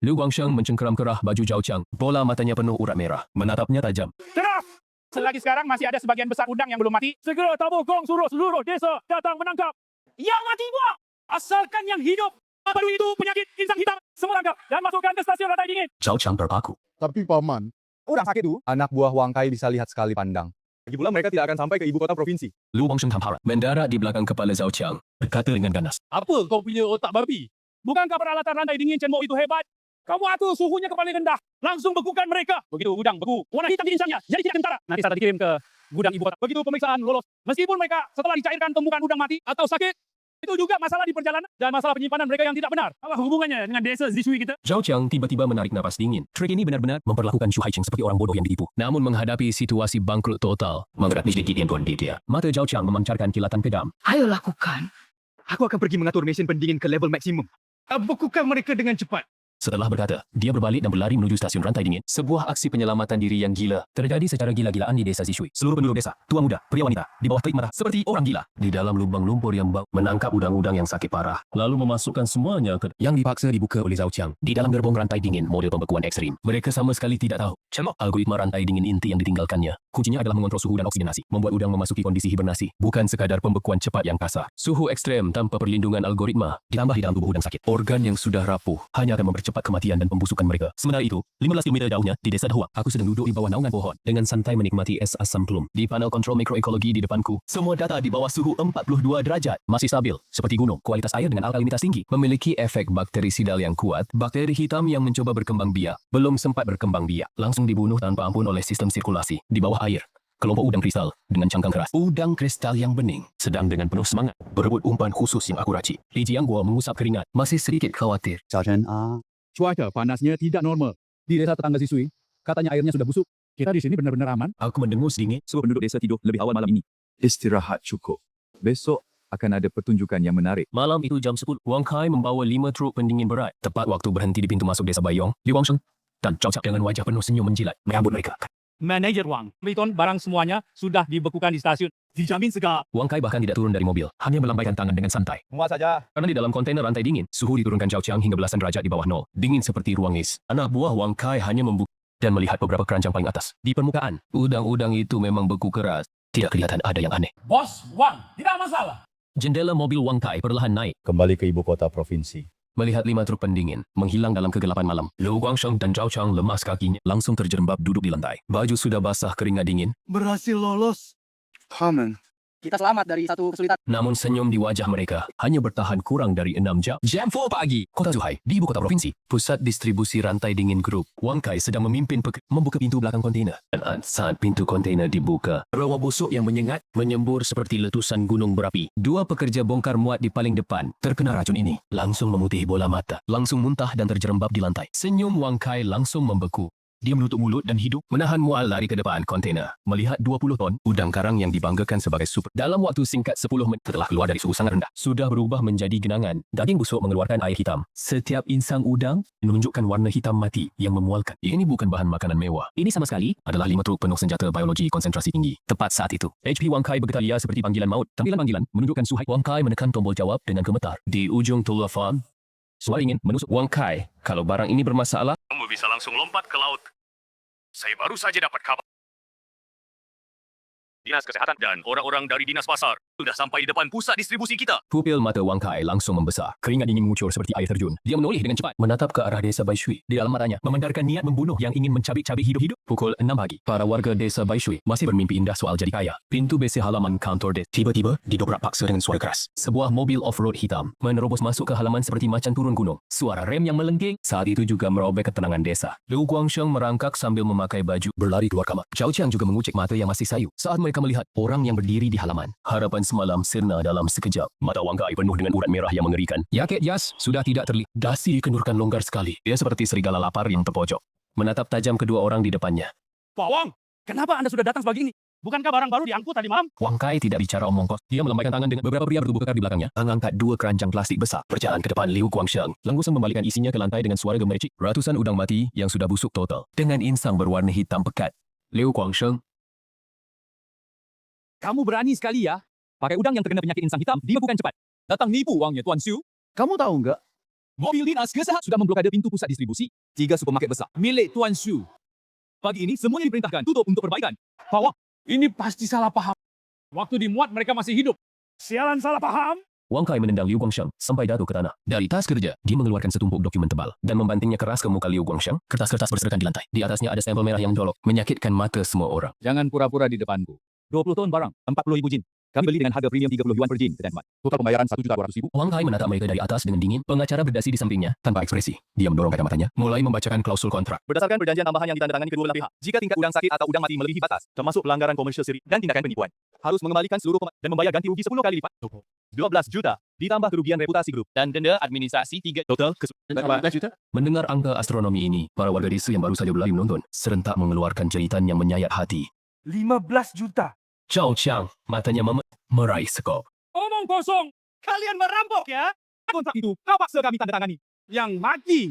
Lu Guangsheng mencengkeram kerah baju Zhao Qiang. Bola matanya penuh urat merah. Menatapnya tajam. Terus! Selagi sekarang masih ada sebagian besar udang yang belum mati. Segera tabur gong suruh seluruh desa datang menangkap. Yang mati buang! Asalkan yang hidup. Apa itu penyakit insang hitam. Semua tangkap dan masukkan ke stasiun rantai dingin. Zhao Qiang terpaku. Tapi paman, orang sakit itu, anak buah Wang Kai bisa lihat sekali pandang. Lagi pula mereka tidak akan sampai ke ibu kota provinsi. Lu Guangsheng tampar. Mendarat di belakang kepala Zhao Qiang. Berkata dengan ganas. Apa kau punya otak babi? Bukankah peralatan rantai dingin Chen Mo itu hebat? Kamu atur suhunya ke paling rendah. Langsung bekukan mereka. Begitu udang beku. Warna hitam di insangnya. Jadi tidak kentara. Nanti saya dikirim ke gudang ibu kota. Begitu pemeriksaan lolos. Meskipun mereka setelah dicairkan temukan udang mati atau sakit, itu juga masalah di perjalanan dan masalah penyimpanan mereka yang tidak benar. Apa hubungannya dengan desa Zishui kita? Zhao Qiang tiba-tiba menarik napas dingin. Trik ini benar-benar memperlakukan Shu Haicheng seperti orang bodoh yang ditipu. Namun menghadapi situasi bangkrut total, menggerak sedikit pun di dia. Mata Zhao Qiang memancarkan kilatan kejam. Ayo lakukan. Aku akan pergi mengatur mesin pendingin ke level maksimum. Bekukan mereka dengan cepat. Setelah berkata, dia berbalik dan berlari menuju stasiun rantai dingin. Sebuah aksi penyelamatan diri yang gila terjadi secara gila-gilaan di desa Zishui. Seluruh penduduk desa, tua muda, pria wanita, di bawah terik mata seperti orang gila. Di dalam lubang lumpur yang bau, menangkap udang-udang yang sakit parah. Lalu memasukkan semuanya ke yang dipaksa dibuka oleh Zhao Qiang. Di dalam gerbong rantai dingin model pembekuan ekstrim. Mereka sama sekali tidak tahu. Algoritma rantai dingin inti yang ditinggalkannya. Kuncinya adalah mengontrol suhu dan oksigenasi. Membuat udang memasuki kondisi hibernasi. Bukan sekadar pembekuan cepat yang kasar. Suhu ekstrem tanpa perlindungan algoritma. Ditambah di dalam tubuh udang sakit. Organ yang sudah rapuh hanya akan mempercepat mempercepat kematian dan pembusukan mereka. Sementara itu, 15 km jauhnya di desa Dahuak, aku sedang duduk di bawah naungan pohon dengan santai menikmati es asam plum. Di panel kontrol mikroekologi di depanku, semua data di bawah suhu 42 derajat. Masih stabil, seperti gunung. Kualitas air dengan alkalinitas tinggi. Memiliki efek bakterisidal yang kuat. Bakteri hitam yang mencoba berkembang biak belum sempat berkembang biak, langsung dibunuh tanpa ampun oleh sistem sirkulasi. Di bawah air, kelompok udang kristal dengan cangkang keras. Udang kristal yang bening sedang dengan penuh semangat berebut umpan khusus yang aku racik. Li Jianguo mengusap keringat, masih sedikit khawatir. Cuaca panasnya tidak normal. Di desa tetangga Sisui, katanya airnya sudah busuk. Kita di sini benar-benar aman. Aku mendengus dingin. Semua penduduk desa tidur lebih awal malam ini. Istirahat cukup. Besok akan ada pertunjukan yang menarik. Malam itu jam 10, Wang Kai membawa 5 truk pendingin berat. Tepat waktu berhenti di pintu masuk desa Bayong, Liu Guangsheng dan Zhao Qiang dengan wajah penuh senyum menjilat menyambut mereka. Manajer Wang, Beton barang semuanya sudah dibekukan di stasiun. Dijamin segar. Wang Kai bahkan tidak turun dari mobil, hanya melambaikan tangan dengan santai. Muat saja. Karena di dalam kontainer rantai dingin, suhu diturunkan Zhao Qiang hingga belasan derajat di bawah nol. Dingin seperti ruang es. Anak buah Wang Kai hanya membuka dan melihat beberapa keranjang paling atas. Di permukaan, udang-udang itu memang beku keras. Tidak kelihatan ada yang aneh. Bos Wang, tidak masalah. Jendela mobil Wang Kai perlahan naik. Kembali ke ibu kota provinsi. Melihat 5 truk pendingin menghilang dalam kegelapan malam, Liu Guangsheng dan Zhao Qiang lemas kakinya, langsung terjerembab duduk di lantai. Baju sudah basah keringat dingin, Berhasil lolos. Kita selamat dari satu kesulitan. namun senyum di wajah mereka hanya bertahan kurang dari 6 jam. Jam 4 pagi, Kota Zhuhai, di ibu kota provinsi. Pusat distribusi rantai dingin grup. Wang Kai sedang memimpin membuka pintu belakang kontainer. Dan saat pintu kontainer dibuka, rawa busuk yang menyengat menyembur seperti letusan gunung berapi. 2 pekerja bongkar muat di paling depan terkena racun ini. Langsung memutih bola mata. Langsung muntah dan terjerembab di lantai. Senyum Wang Kai langsung membeku. Dia menutup mulut dan hidung, menahan mual lari ke depan kontainer. Melihat 20 ton udang karang yang dibanggakan sebagai super. Dalam waktu singkat 10 menit setelah keluar dari suhu sangat rendah, sudah berubah menjadi genangan. Daging busuk mengeluarkan air hitam. Setiap insang udang menunjukkan warna hitam mati yang memualkan. Ini bukan bahan makanan mewah. Ini sama sekali adalah 5 truk penuh senjata biologi konsentrasi tinggi. Tepat saat itu, HP Wang Kai bergetar liar seperti panggilan maut. Tampilan panggilan menunjukkan Suhai. Wang Kai menekan tombol jawab dengan gemetar. Di ujung telefon, suara ingin menusuk. Wang Kai, kalau barang ini bermasalah, Kamu bisa langsung lompat ke laut. Saya baru saja dapat kabar. Dinas Kesehatan dan orang-orang dari Dinas Pasar sudah sampai di depan pusat distribusi kita. pupil mata Wang Kai langsung membesar. Keringat dingin mengucur seperti air terjun. Dia menoleh dengan cepat, menatap ke arah desa Baishui. Di dalam matanya, memandarkan niat membunuh yang ingin mencabik-cabik hidup-hidup. Pukul 6 pagi, para warga desa Baishui masih bermimpi indah soal jadi kaya. Pintu WC halaman kantor desa tiba-tiba didobrak paksa dengan suara keras. Sebuah mobil off-road hitam menerobos masuk ke halaman seperti macan turun gunung. Suara rem yang melengking saat itu juga merobek ketenangan desa. Liu Guangsheng merangkak sambil memakai baju, berlari keluar kamar. Zhao Qiang juga mengucek mata yang masih sayu saat mereka melihat orang yang berdiri di halaman. Harapan semalam sirna dalam sekejap. Mata Wang Kai penuh dengan urat merah yang mengerikan. Yaket Yas sudah tidak terlihat. Dasi dikendurkan longgar sekali. Dia seperti serigala lapar yang terpojok. Menatap tajam kedua orang di depannya. Pak Wang, kenapa Anda sudah datang sebegini? Bukankah barang baru diangkut tadi malam? Wang Kai tidak bicara omong kosong. Dia melambaikan tangan dengan beberapa pria bertubuh kekar di belakangnya. Mengangkat 2 keranjang plastik besar. Berjalan ke depan Liu Guangsheng. Langsung membalikan isinya ke lantai dengan suara gemericik. Ratusan udang mati yang sudah busuk total. Dengan insang berwarna hitam pekat. Liu Guangsheng, Kamu berani sekali ya. Pakai udang yang terkena penyakit insang hitam, dibekukan cepat. Datang nipu uangnya, Tuan Siu. Kamu tahu nggak? Mobil dinas kesehatan sudah memblokade pintu pusat distribusi 3 supermarket besar milik Tuan Siu. Pagi ini semuanya diperintahkan tutup untuk perbaikan. Pak Wang, ini pasti salah paham. Waktu dimuat mereka masih hidup. Sialan salah paham. Wang Kai menendang Liu Guangsheng sampai jatuh ke tanah. Dari tas kerja, dia mengeluarkan setumpuk dokumen tebal dan membantingnya keras ke muka Liu Guangsheng. Kertas-kertas berserakan di lantai. Di atasnya ada stempel merah yang mencolok, menyakitkan mata semua orang. Jangan pura-pura di depanku. 20 ton barang, 40.000 jin. Kami beli dengan harga premium 30 yuan per jin, Ketan Mat. Total pembayaran 1.200.000. Wang Kai menatap mereka dari atas dengan dingin. Pengacara berdasi di sampingnya, tanpa ekspresi. Dia mendorong kacamatanya, mulai membacakan klausul kontrak. Berdasarkan perjanjian tambahan yang ditandatangani kedua belah pihak, jika tingkat udang sakit atau udang mati melebihi batas, termasuk pelanggaran komersial siri dan tindakan penipuan, harus mengembalikan seluruh dan membayar ganti rugi 10 kali lipat. 12 juta, ditambah kerugian reputasi grup, dan denda administrasi 3 total 14 juta? Mendengar angka astronomi ini, para warga desa yang baru saja berlari menonton, serentak mengeluarkan jeritan yang menyayat hati. 15 juta. Zhao Qiang, matanya meraih sekop. Omong kosong. Kalian merampok ya? Kontrak itu, kau paksa kami tanda tangani. Yang mati.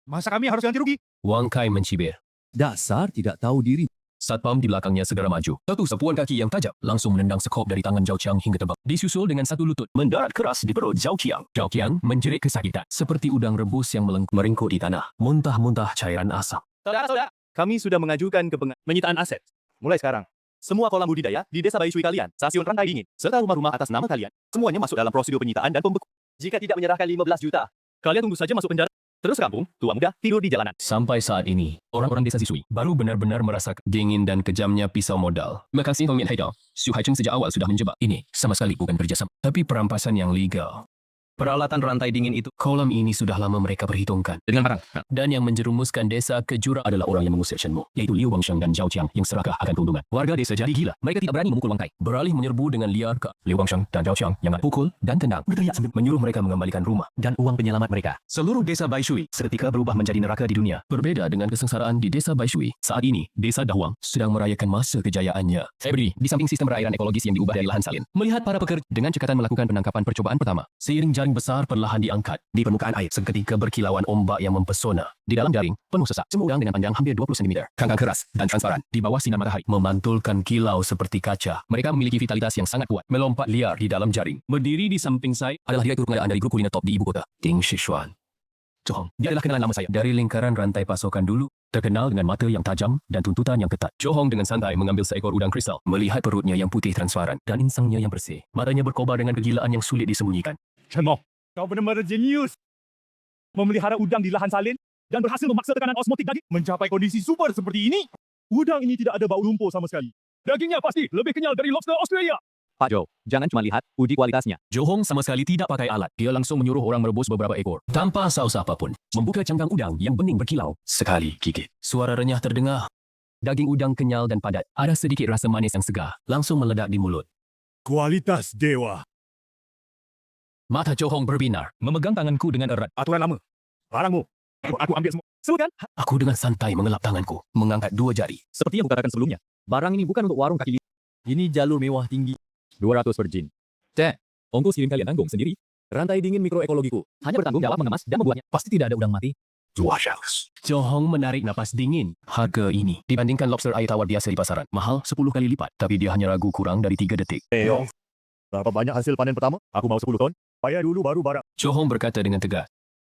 Masa kami harus ganti rugi? Wang Kai mencibir. Dasar tidak tahu diri. Satpam di belakangnya segera maju. Satu sapuan kaki yang tajam langsung menendang sekop dari tangan Zhao Qiang hingga terbang. Disusul dengan satu lutut mendarat keras di perut Zhao Qiang. Zhao Qiang menjerit kesakitan. Seperti udang rebus yang meringkuk di tanah. Muntah-muntah cairan asam. Saudara-saudara, kami sudah mengajukan ke penyitaan aset. Mulai sekarang, semua kolam budidaya di desa Baishui kalian, stasiun rantai dingin, serta rumah-rumah atas nama kalian, semuanya masuk dalam prosedur penyitaan dan pembekuan. Jika tidak menyerahkan 15 juta, Kalian tunggu saja masuk penjara. Terus kampung, tua muda, tidur di jalanan. Sampai saat ini, orang-orang desa Sisui baru benar-benar merasakan dingin dan kejamnya pisau modal. Makasih Hong Mian Haidao, Su Haicheng sejak awal sudah menjebak. Ini sama sekali bukan kerjasama, tapi perampasan yang legal. Peralatan rantai dingin itu, kolam ini sudah lama mereka perhitungkan dengan barang. Dan yang menjerumuskan desa ke jurang adalah orang yang mengusir Shenmo, yaitu Liu Guangsheng dan Zhao Qiang yang serakah akan keuntungan. Warga desa jadi gila. Mereka tidak berani memukul bangkai. Beralih menyerbu dengan liar ke Liu Guangsheng dan Zhao Qiang yang pukul dan tendang. Berteriak sambil menyuruh mereka mengembalikan rumah dan uang penyelamat mereka. Seluruh desa Baishui seketika berubah menjadi neraka di dunia. Berbeda dengan kesengsaraan di desa Baishui, saat ini desa Dahuang sedang merayakan masa kejayaannya. Berdiri di samping sistem perairan ekologis yang diubah dari lahan salin. Melihat para pekerja dengan cekatan melakukan penangkapan percobaan pertama, seiring jaring besar perlahan diangkat di permukaan air seketika berkilauan ombak yang mempesona. Di dalam jaring, penuh sesak, semua udang dengan panjang hampir 20 cm. Kangkang keras dan transparan di bawah sinar matahari memantulkan kilau seperti kaca. Mereka memiliki vitalitas yang sangat kuat, melompat liar di dalam jaring. Berdiri di samping saya adalah direktur pengadaan dari grup kuliner top di ibu kota, Ding Shishuan. Johong, dia adalah kenalan lama saya dari lingkaran rantai pasokan dulu, terkenal dengan mata yang tajam dan tuntutan yang ketat. Johong dengan santai mengambil seekor udang kristal, melihat perutnya yang putih transparan dan insangnya yang bersih. Matanya berkobar dengan kegilaan yang sulit disembunyikan. Shenmo, kau benar-benar jenius. Memelihara udang di lahan salin dan berhasil memaksa tekanan osmotik daging mencapai kondisi super seperti ini. Udang ini tidak ada bau lumpur sama sekali. Dagingnya pasti lebih kenyal dari lobster Australia. Pak Jo, jangan cuma lihat, uji kualitasnya. Johong sama sekali tidak pakai alat. Dia langsung menyuruh orang merebus beberapa ekor. Tanpa saus apapun. Membuka cangkang udang yang bening berkilau. Sekali gigit. Suara renyah terdengar. Daging udang kenyal dan padat. Ada sedikit rasa manis yang segar. Langsung meledak di mulut. Kualitas dewa. Mata Johong berbinar. Memegang tanganku dengan erat. Aturan lama. Barangmu. Aku ambil semua. Semua kan? Aku dengan santai mengelap tanganku. Mengangkat dua jari. Seperti yang kukatakan sebelumnya, barang ini bukan untuk warung kaki lima. Ini jalur mewah tinggi. 200 per jin. Ongkos kirim kalian tanggung sendiri. Rantai dingin mikroekologiku. Hanya bertanggung jawab mengemas dan membuatnya. Pasti tidak ada udang mati. Johong menarik napas dingin. Harga ini dibandingkan lobster air tawar biasa di pasaran, mahal 10 kali lipat. Tapi dia hanya ragu kurang dari 3 detik. Yong. Berapa banyak hasil panen pertama? Aku mau 10 ton. Bayar dulu baru barang. Johong berkata dengan tegas.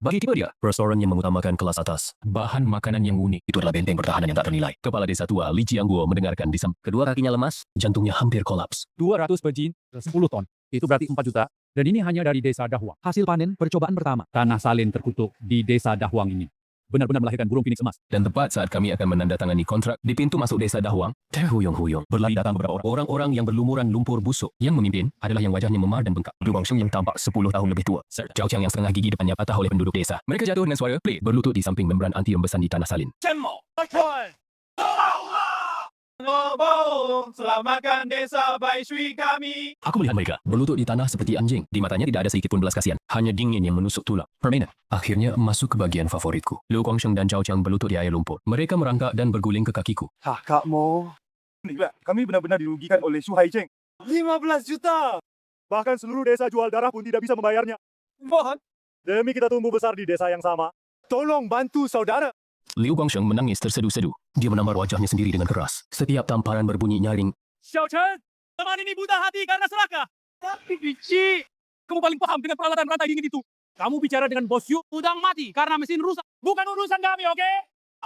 Bagi tipe dia, restoran yang mengutamakan kelas atas, bahan makanan yang unik, itu adalah benteng pertahanan yang tak ternilai. Kepala desa tua Li Jiangguo mendengarkan di samping. Kedua kakinya lemas, jantungnya hampir kolaps. 200 per jin, 10 ton. Itu berarti 4 juta. Dan ini hanya dari desa Dahuang. Hasil panen percobaan pertama. Tanah salin terkutuk di desa Dahuang ini. Benar-benar melahirkan burung phoenix emas. Dan tepat saat kami akan menandatangani kontrak di pintu masuk desa Dahuang, terhuyung-huyung berlari datang beberapa orang-orang yang berlumuran lumpur busuk. Yang memimpin adalah yang wajahnya memar dan bengkak. Liu Guangsheng yang tampak 10 tahun lebih tua. Serta Zhao Qiang yang setengah gigi depannya patah oleh penduduk desa. Mereka jatuh dengan suara pelik berlutut di samping membran anti rembesan di tanah salin. Selamatkan desa Baishui kami. Aku melihat mereka berlutut di tanah seperti anjing. Di matanya tidak ada sedikit pun belas kasihan. Hanya dingin yang menusuk tulang. Permainan akhirnya masuk ke bagian favoritku. Liu Guangsheng dan Zhao Qiang berlutut di air lumpur. Mereka merangkak dan berguling ke kakiku. Kakakmu. Kami benar-benar dirugikan oleh Su Haicheng. 15 juta. Bahkan seluruh desa jual darah pun tidak bisa membayarnya. Mohon. Demi kita tumbuh besar di desa yang sama. Tolong bantu saudara. Liu Guangsheng menangis terseduh-seduh. Dia menampar wajahnya sendiri dengan keras. Setiap tamparan berbunyi nyaring. Xiao Chen, teman ini buta hati karena serakah. Tapi Bici, kamu paling paham dengan peralatan rantai dingin itu. Kamu bicara dengan bos Yu, udang mati karena mesin rusak. Bukan urusan kami, oke?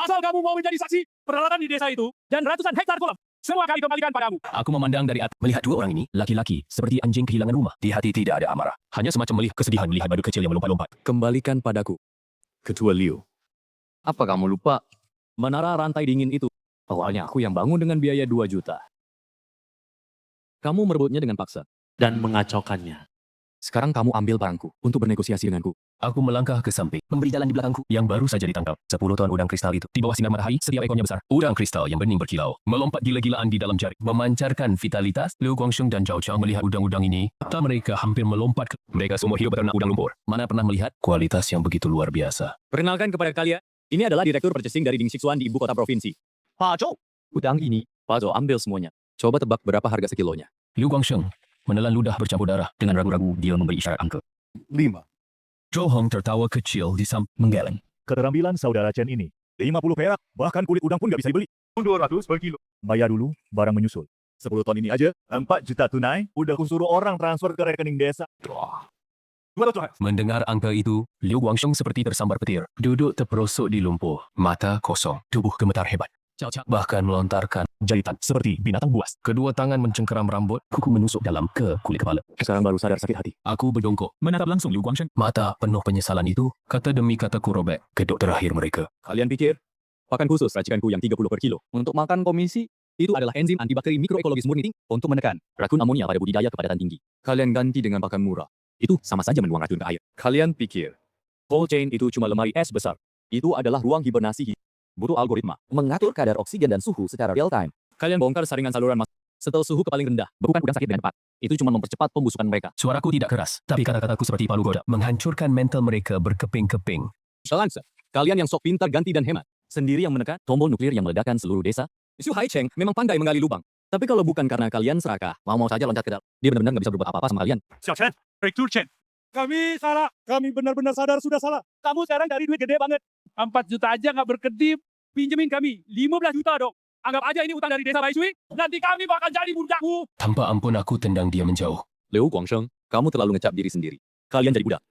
Asal kamu mau menjadi saksi, peralatan di desa itu, dan ratusan hektar kolam, semua kami kembalikan padamu. Aku memandang dari atas, melihat dua orang ini, laki-laki, seperti anjing kehilangan rumah. Di hati tidak ada amarah. Hanya semacam melihat kesedihan melihat badut kecil yang melompat-lompat. Kembalikan padaku. Ketua Liu. Apa kamu lupa? Menara rantai dingin itu. Awalnya aku yang bangun dengan biaya 2 juta. Kamu merebutnya dengan paksa. Dan mengacaukannya. Sekarang kamu ambil barangku untuk bernegosiasi denganku. Aku melangkah ke samping, memberi jalan di belakangku yang baru saja ditangkap. 10 ton udang kristal itu. Di bawah sinar matahari, setiap ekornya besar. Udang kristal yang bening berkilau, melompat gila-gilaan di dalam jaring, memancarkan vitalitas. Liu Guangsheng dan Zhao Qiang melihat udang-udang ini. Mata mereka hampir melompat. Mereka semua hidup beternak udang lumpur. Mana pernah melihat kualitas yang begitu luar biasa. Perkenalkan kepada kalian, ini adalah Direktur Purchasing dari Ding Sixuan di ibu kota provinsi. Pak Zhou. Udang ini, Pak Zhou ambil semuanya. Coba tebak berapa harga sekilonya. Liu Guangsheng menelan ludah bercampur darah. Dengan ragu-ragu, dia memberi isyarat angka. 5. Johong tertawa kecil di samping menggeleng. Keterampilan saudara Chen ini. 50 perak, bahkan kulit udang pun nggak bisa dibeli. 200 per kilo. Bayar dulu, barang menyusul. 10 ton ini aja, 4 juta tunai, udah kusuruh orang transfer ke rekening desa. 200. Mendengar angka itu, Liu Guangsheng seperti tersambar petir. Duduk terperosok di lumpur, mata kosong, tubuh gemetar hebat. Bahkan melontarkan jahitan seperti binatang buas. Kedua tangan mencengkeram rambut, kuku menusuk dalam ke kulit kepala. Sekarang baru sadar sakit hati. Aku berdongkok, menatap langsung Liu Guangsheng. Mata penuh penyesalan itu, kata demi kataku robek, kedok terakhir mereka. Kalian pikir, pakan khusus racikanku yang 30 per kilo untuk makan komisi itu adalah enzim antibakteri mikroekologis murni untuk menekan racun amonia pada budidaya kepadatan tinggi. Kalian ganti dengan pakan murah. Itu sama saja membuang racun ke air. Kalian pikir, cold chain itu cuma lemari es besar. Itu adalah ruang hibernasi. Butuh algoritma mengatur kadar oksigen dan suhu secara real time. Kalian bongkar saringan saluran setel suhu ke paling rendah. Bekukan udang sakit dengan cepat. Itu cuma mempercepat pembusukan mereka. Suaraku tidak keras, tapi kata-kataku seperti palu goda, menghancurkan mental mereka berkeping-keping. Selansa, kalian yang sok pintar ganti dan hemat. Sendiri yang menekan tombol nuklir yang meledakkan seluruh desa. Xu Haicheng memang pandai menggali lubang. Tapi kalau bukan karena kalian serakah, mau-mau saja loncat ke dalam. Dia benar-benar nggak bisa berbuat apa-apa sama kalian. Xiao Chen, Breakthrough Chen. Kami salah. Kami benar-benar sadar sudah salah. Kamu sekarang dari duit gede banget. 4 juta aja nggak berkedip. Pinjemin kami 15 juta dong. Anggap aja ini utang dari desa Baishui. Nanti kami bakal jadi budakmu. Tanpa ampun aku tendang dia menjauh. Liu Guangsheng, kamu terlalu ngecap diri sendiri. Kalian jadi budak.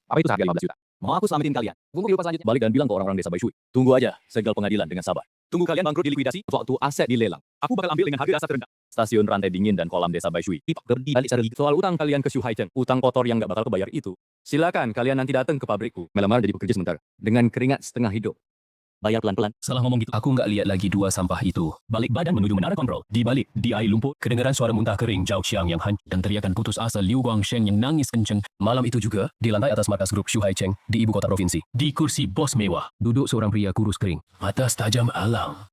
Apa itu seharga 15 juta? Mau aku selamatin kalian? Tunggu kehidupan selanjutnya. Balik dan bilang ke orang-orang desa Baishui. Tunggu aja, segel pengadilan dengan sabar. Tunggu kalian bangkrut dilikuidasi, waktu aset dilelang. Aku bakal ambil dengan harga dasar terendah. Stasiun rantai dingin dan kolam desa Baishui. Soal utang kalian ke Xu Haicheng, utang kotor yang gak bakal kebayar itu. Silakan kalian nanti datang ke pabrikku, melamar jadi pekerja sementara. Dengan keringat setengah hidup. Bayar pelan-pelan. Salah ngomong gitu. Aku nggak lihat lagi dua sampah itu. Balik badan menuju menara kontrol. Di balik, di air lumpur, kedengaran suara muntah kering Zhao Xiang yang hancur dan teriakan putus asa Liu Guangsheng yang nangis kenceng. Malam itu juga, di lantai atas markas grup Xu Haicheng, di ibu kota provinsi, di kursi bos mewah, duduk seorang pria kurus kering, mata setajam alang.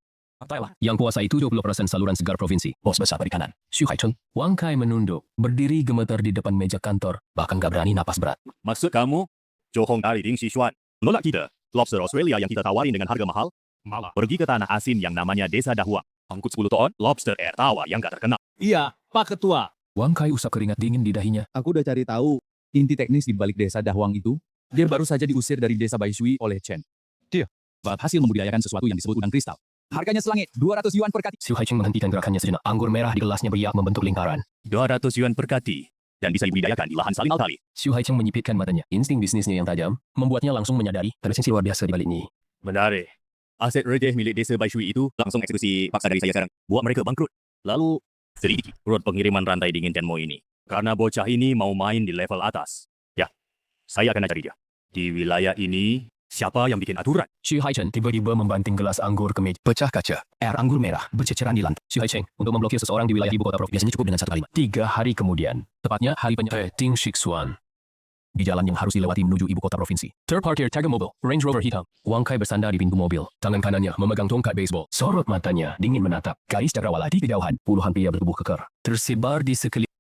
Yang kuasai 70% saluran segar provinsi, bos besar perikanan, Xu Haicheng. Wang Kai menunduk, berdiri gemetar di depan meja kantor, bahkan gak berani napas berat. Maksud kamu, Johong dari Ding Xishuan, nolak kita, lobster Australia yang kita tawarin dengan harga mahal, malah pergi ke tanah asin yang namanya Desa Dahuang, angkut 10 ton, lobster air tawar yang gak terkenal. Iya, Pak Ketua. Wang Kai usap keringat dingin di dahinya. Aku udah cari tahu inti teknis di balik desa Dahuang itu. Dia baru saja diusir dari desa Baishui oleh Chen. Dia berhasil membudidayakan sesuatu yang disebut udang kristal. Harganya selangit, 200 yuan per kati. Xu Haicheng menghentikan gerakannya sejenak. Anggur merah di gelasnya beriak membentuk lingkaran. 200 yuan per kati, dan bisa dibudidayakan di lahan salin alkali. Xu Haicheng menyipitkan matanya. Insting bisnisnya yang tajam membuatnya langsung menyadari tersinsir luar biasa di baliknya. Menarik. Aset receh milik desa Baishui itu langsung eksekusi paksa dari saya sekarang. Buat mereka bangkrut. Lalu, selidiki rute pengiriman rantai dingin Tenmo ini. Karena bocah ini mau main di level atas. Ya, saya akan cari dia. Di wilayah ini, siapa yang bikin aturan? Xu Haicheng tiba-tiba membanting gelas anggur ke meja. Pecah kaca. Air anggur merah berceceran di lantai. Xu Haicheng, untuk memblokir seseorang di wilayah ibu kota provinsi, biasanya cukup dengan satu kalimat. 3 hari kemudian, tepatnya hari penyerahan Ding Xishuan. Di jalan yang harus dilewati menuju ibu kota provinsi. Terparkir Tiger Mobil, Range Rover hitam. Wang Kai bersandar di pintu mobil. Tangan kanannya memegang tongkat baseball. Sorot matanya dingin menatap. Garis cakrawala di kejauhan. Puluhan pria bertubuh kekar tersebar di sekeliling.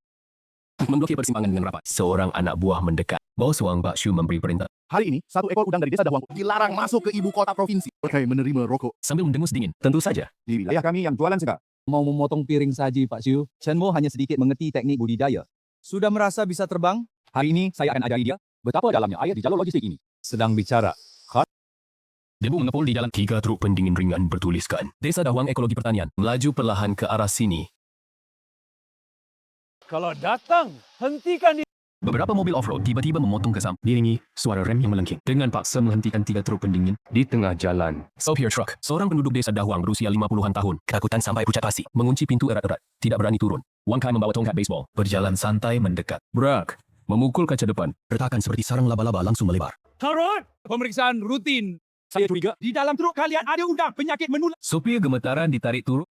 Memblokir persimpangan dengan rapat. Seorang anak buah mendekat. Bos Wang Bakshu memberi perintah. Hari ini, 1 ekor udang dari Desa Dahuang dilarang masuk ke ibu kota provinsi. Mereka menerima rokok. Sambil mendengus dingin. Tentu saja. Di wilayah kami yang jualan segar. Mau memotong piring saji, Pak Xiu. Chen Mo hanya sedikit mengerti teknik budidaya. Sudah merasa bisa terbang? Hari ini saya akan ajari dia betapa dalamnya air di jalur logistik ini. Sedang bicara. Debu mengepul di jalan. 3 truk pendingin ringan bertuliskan Desa Dahuang Ekologi Pertanian. Melaju perlahan ke arah sini. Kalau datang, hentikan dia. Beberapa mobil off-road tiba-tiba memotong ke samping. Diiringi suara rem yang melengking. Dengan paksa menghentikan 3 truk pendingin di tengah jalan. Stop here truck. Seorang penduduk desa Dahuang berusia 50-an tahun. Ketakutan sampai pucat pasi. Mengunci pintu erat-erat. Tidak berani turun. Wang Kai membawa tongkat baseball. Berjalan santai mendekat. Brak. Memukul kaca depan. Retakan seperti sarang laba-laba langsung melebar. Turun. Pemeriksaan rutin. Saya curiga. Di dalam truk kalian ada udang penyakit menular. Sopir gemetaran ditarik turun.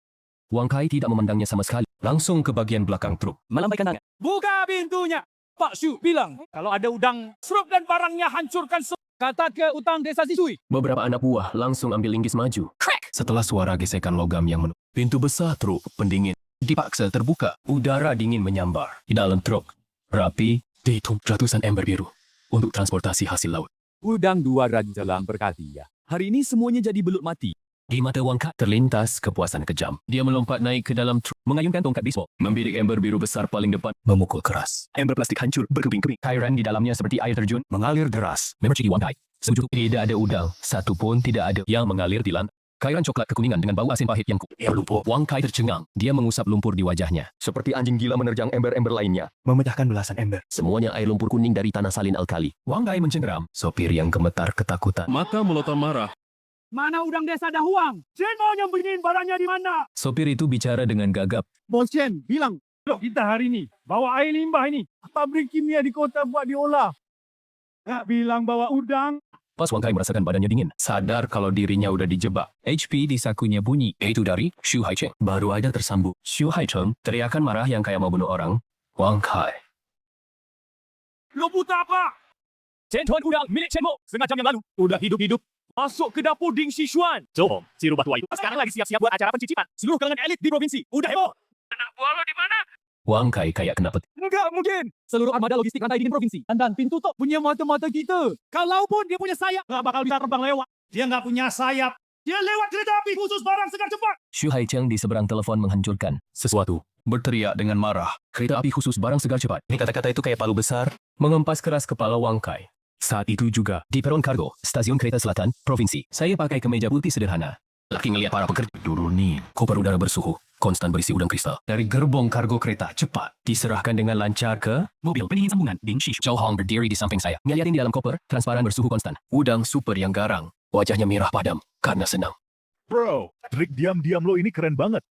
Wang Kai tidak memandangnya sama sekali. Langsung ke bagian belakang truk. Melambaikan tangan. Buka pintunya. Pak Xu bilang, kalau ada udang, seruk dan barangnya hancurkan. Kata ke utang desa Sisui. Beberapa anak buah langsung ambil linggis maju. Crack! Setelah suara gesekan logam yang pintu besar truk pendingin dipaksa terbuka. Udara dingin menyambar. Di dalam truk, rapi, dihitung ratusan ember biru untuk transportasi hasil laut. Udang 2 ranjelang berkati ya. Hari ini semuanya jadi belut mati. Di mata Wang Kai terlintas kepuasan kejam. Dia melompat naik ke dalam truk, mengayunkan tongkat baseball, membidik ember biru besar paling depan, memukul keras. Ember plastik hancur, berkeping-keping. Cairan di dalamnya seperti air terjun, mengalir deras. Memang ciri Wang Kai. Sejuk, tidak ada udang, satu pun tidak ada yang mengalir di lantai. Cairan coklat kekuningan dengan bau asin pahit yang lumpur. Wang Kai tercengang. Dia mengusap lumpur di wajahnya. Seperti anjing gila menerjang ember-ember lainnya. Memecahkan belasan ember. Semuanya air lumpur kuning dari tanah salin alkali. Wang Kai mencengkeram. Sopir yang gemetar ketakutan. Mata melotot marah. Mana udang desa Dahuang? Chen mau nyembunyiin barangnya di mana? Sopir itu bicara dengan gagap. Bos Chen bilang, "Loh, kita hari ini bawa air limbah ini. Pabrik kimia di kota buat diolah. Nggak bilang bawa udang." Pas Wang Kai merasakan badannya dingin, sadar kalau dirinya udah dijebak. HP di sakunya bunyi. Itu dari Xu Haicheng. Baru aja tersambung. Xu Haicheng teriakan marah yang kayak mau bunuh orang. Wang Kai. Lo buta apa? Chen Chuan udang milik Chen Mo. Setengah jam yang lalu. Udah hidup-hidup. Masuk ke dapur Ding Xishuan. Zhou Hong, si rubah tua itu. Sekarang lagi siap-siap buat acara pencicipan. Seluruh kalangan elit di provinsi. Udah heboh. Anak buah lo di mana? Wang Kai kayak kena peti. Enggak mungkin. Seluruh armada logistik rantai dingin provinsi. Dan pintu top punya mata-mata kita. Kalaupun dia punya sayap, nggak bakal bisa terbang lewat. Dia nggak punya sayap. Dia lewat kereta api khusus barang segar cepat. Xu Haicheng di seberang telepon menghancurkan sesuatu. Berteriak dengan marah. Kereta api khusus barang segar cepat. Ini kata-kata itu kayak palu besar. Mengempas keras kepala Wang Kai. Saat itu juga, di peron kargo, stasiun kereta selatan, provinsi. Saya pakai kemeja putih sederhana. Laki ngelihat para pekerja. Turunin. Koper udara bersuhu. Konstan berisi udang kristal. Dari gerbong kargo kereta cepat. Diserahkan dengan lancar ke mobil pendingin sambungan. Ding Shi. Zhou Hong berdiri di samping saya. Ngeliatin di dalam koper, transparan bersuhu konstan. Udang super yang garang. Wajahnya merah padam. Karena senang. Bro, trik diam-diam lo ini keren banget.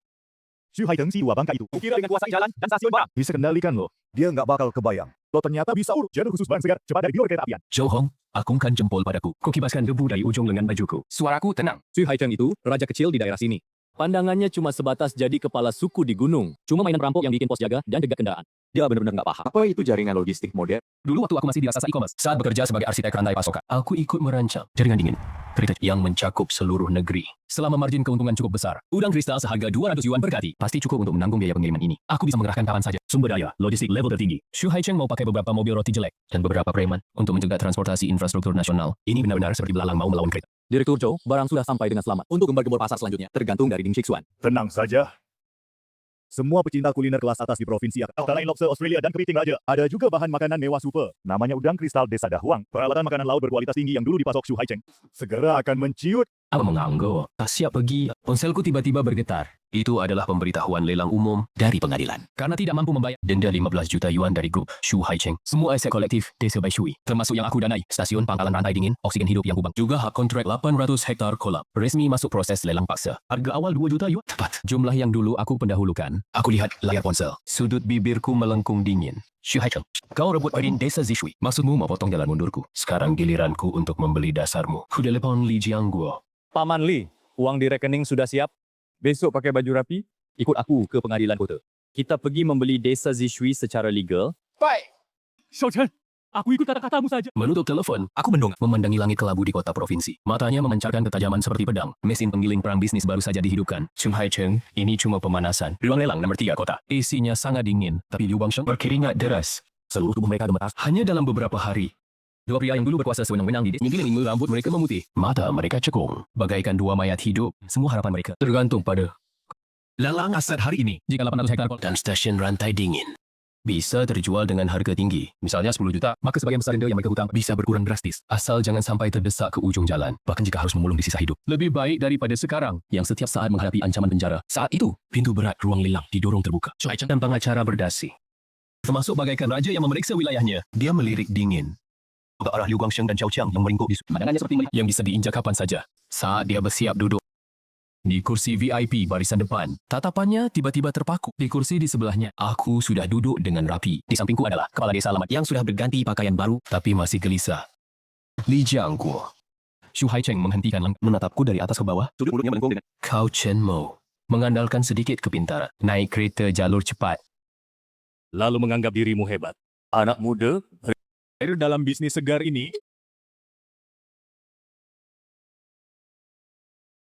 Xu Haiteng si Wabangka itu. Kira dengan kuasai jalan dan stasiun barang. Bisa kendalikan lo. Dia nggak bakal kebayang. Lo ternyata bisa urus jalur khusus barang segar cepat dari biro kereta apian. Zhou Hong, akungkan jempol padaku. Kau kibaskan debu dari ujung lengan bajuku. Suaraku tenang. Xu Haicheng itu raja kecil di daerah sini. Pandangannya cuma sebatas jadi kepala suku di gunung. Cuma mainan perampok yang bikin pos jaga dan degat kendaraan. Dia benar-benar nggak paham. Apa itu jaringan logistik modern? Dulu waktu aku masih di asas e-commerce, saat bekerja sebagai arsitek rantai pasokan, aku ikut merancang jaringan dingin kereta yang mencakup seluruh negeri. Selama margin keuntungan cukup besar, udang kristal seharga 200 yuan per kati pasti cukup untuk menanggung biaya pengiriman ini. Aku bisa mengerahkan kapan saja. Sumber daya, logistik level tertinggi. Xu Haicheng mau pakai beberapa mobil roti jelek dan beberapa preman untuk menjaga transportasi infrastruktur nasional. Ini benar-benar seperti belalang mau melawan kereta. Direktur Zhou, barang sudah sampai dengan selamat. Untuk gembar-gembor pasar selanjutnya, tergantung dari Ding Xishuan. Tenang saja. Semua pecinta kuliner kelas atas di provinsi antara lain lobster Australia dan kepiting raja. Ada juga bahan makanan mewah super. Namanya udang kristal desa Dahuang. Peralatan makanan laut berkualitas tinggi yang dulu dipasok Xu Haicheng. Segera akan menciut. Apa mengangguk? Tak siap pergi. Ponselku tiba-tiba bergetar. Itu adalah pemberitahuan lelang umum dari pengadilan. Karena tidak mampu membayar denda 15 juta yuan dari grup Xu Haicheng. Semua aset kolektif Desa Baishui, termasuk yang aku danai, stasiun pangkalan rantai dingin, oksigen hidup yang kubang. Juga hak kontrak 800 hektar kolam. Resmi masuk proses lelang paksa. Harga awal 2 juta yuan. Tepat. Jumlah yang dulu aku pendahulukan. Aku lihat layar ponsel. Sudut bibirku melengkung dingin. Xu Haicheng, kau rebut poin Desa Zishui. Maksudmu mau potong jalan mundurku? Sekarang giliranku untuk membeli dasarmu. Ku telepon Li Jiangguo. Paman Li, uang di rekening sudah siap. Besok pakai baju rapi, ikut aku ke pengadilan kota. Kita pergi membeli Desa Zishui secara legal. Baik. Shou Chen, aku ikut kata-katamu saja. Menutup telepon, aku mendongak memandangi langit kelabu di kota provinsi. Matanya memancarkan ketajaman seperti pedang. Mesin penggiling perang bisnis baru saja dihidupkan. Xu Haicheng, ini cuma pemanasan. Ruang lelang nomor 3 kota. Isinya sangat dingin, tapi Liu Bangsheng berkeringat deras. Seluruh tubuh mereka gemetar. Hanya dalam beberapa hari, dua pria yang dulu berkuasa sewenang-wenang di menggiling rambut mereka memutih. Mata mereka cekung, bagaikan dua mayat hidup. Semua harapan mereka tergantung pada lelang aset hari ini. Jika 800 hektar dan stasiun rantai dingin bisa terjual dengan harga tinggi, misalnya 10 juta, maka sebagian besar denda yang mereka hutang bisa berkurang drastis. Asal jangan sampai terdesak ke ujung jalan, bahkan jika harus memulung di sisa hidup. Lebih baik daripada sekarang, yang setiap saat menghadapi ancaman penjara. Saat itu, pintu berat ruang lelang didorong terbuka. Xu Haicheng dan pengacara berdasi, termasuk bagaikan raja yang memeriksa wilayahnya. Dia melirik dingin ke arah Liu Guangsheng dan Zhao Qiang yang meringkuk di pandangannya seperti melihat yang bisa diinjak kapan saja. Saat dia bersiap duduk di kursi VIP barisan depan, tatapannya tiba-tiba terpaku di kursi di sebelahnya. Aku sudah duduk dengan rapi. Di sampingku adalah kepala desa alamat yang sudah berganti pakaian baru tapi masih gelisah. Li Jiangguo. Xu Haicheng menghentikan langkah, menatapku dari atas ke bawah. Sudut mulutnya melengkung dengan Kau Chen Mo. Mengandalkan sedikit kepintaran, naik kereta jalur cepat. Lalu menganggap dirimu hebat. Anak muda dalam bisnis segar ini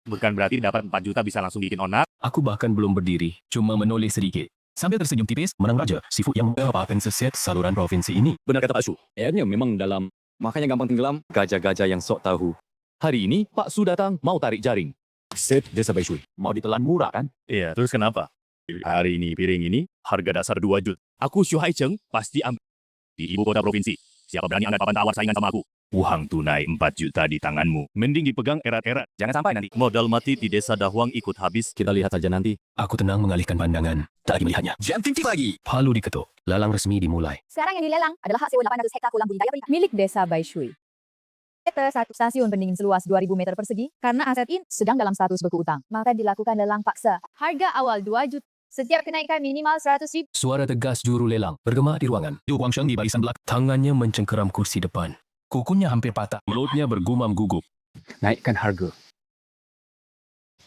bukan berarti dapat 4 juta bisa langsung bikin onak. Aku bahkan belum berdiri, cuma menoleh sedikit. Sambil tersenyum tipis, menang raja, Sifu yang merupakan seset saluran provinsi ini. Benar kata Pak Su, airnya memang dalam. Makanya gampang tenggelam, gajah-gajah yang sok tahu. Hari ini, Pak Su datang mau tarik jaring. Set Desa Baishui. Mau ditelan murah kan? Iya, terus kenapa? Hari ini piring ini harga dasar 2 juta. Aku Xu Haicheng pasti ambil di ibu kota provinsi. Siapa berani angkat papan tawar saingan sama aku? Uang tunai 4 juta di tanganmu. Mending dipegang erat-erat. Jangan sampai nanti. Modal mati di desa Dahuang ikut habis. Kita lihat saja nanti. Aku tenang mengalihkan pandangan. Tak lagi melihatnya. Jam 50 lagi. Palu diketuk. Lelang resmi dimulai. Sekarang yang dilelang adalah hak sewa 800 hektar kolam budidaya perikanan milik Desa Baishui. Sektor 1 stasiun pendingin seluas 2.000 meter persegi karena aset ini sedang dalam status beku utang. Maka dilakukan lelang paksa. Harga awal 2 juta. Setiap kenaikan minimal 100.000. Suara tegas juru lelang bergema di ruangan. Liu Guangsheng di barisan belakang. Tangannya mencengkeram kursi depan. Kukunya hampir patah. Mulutnya bergumam gugup. Naikkan harga.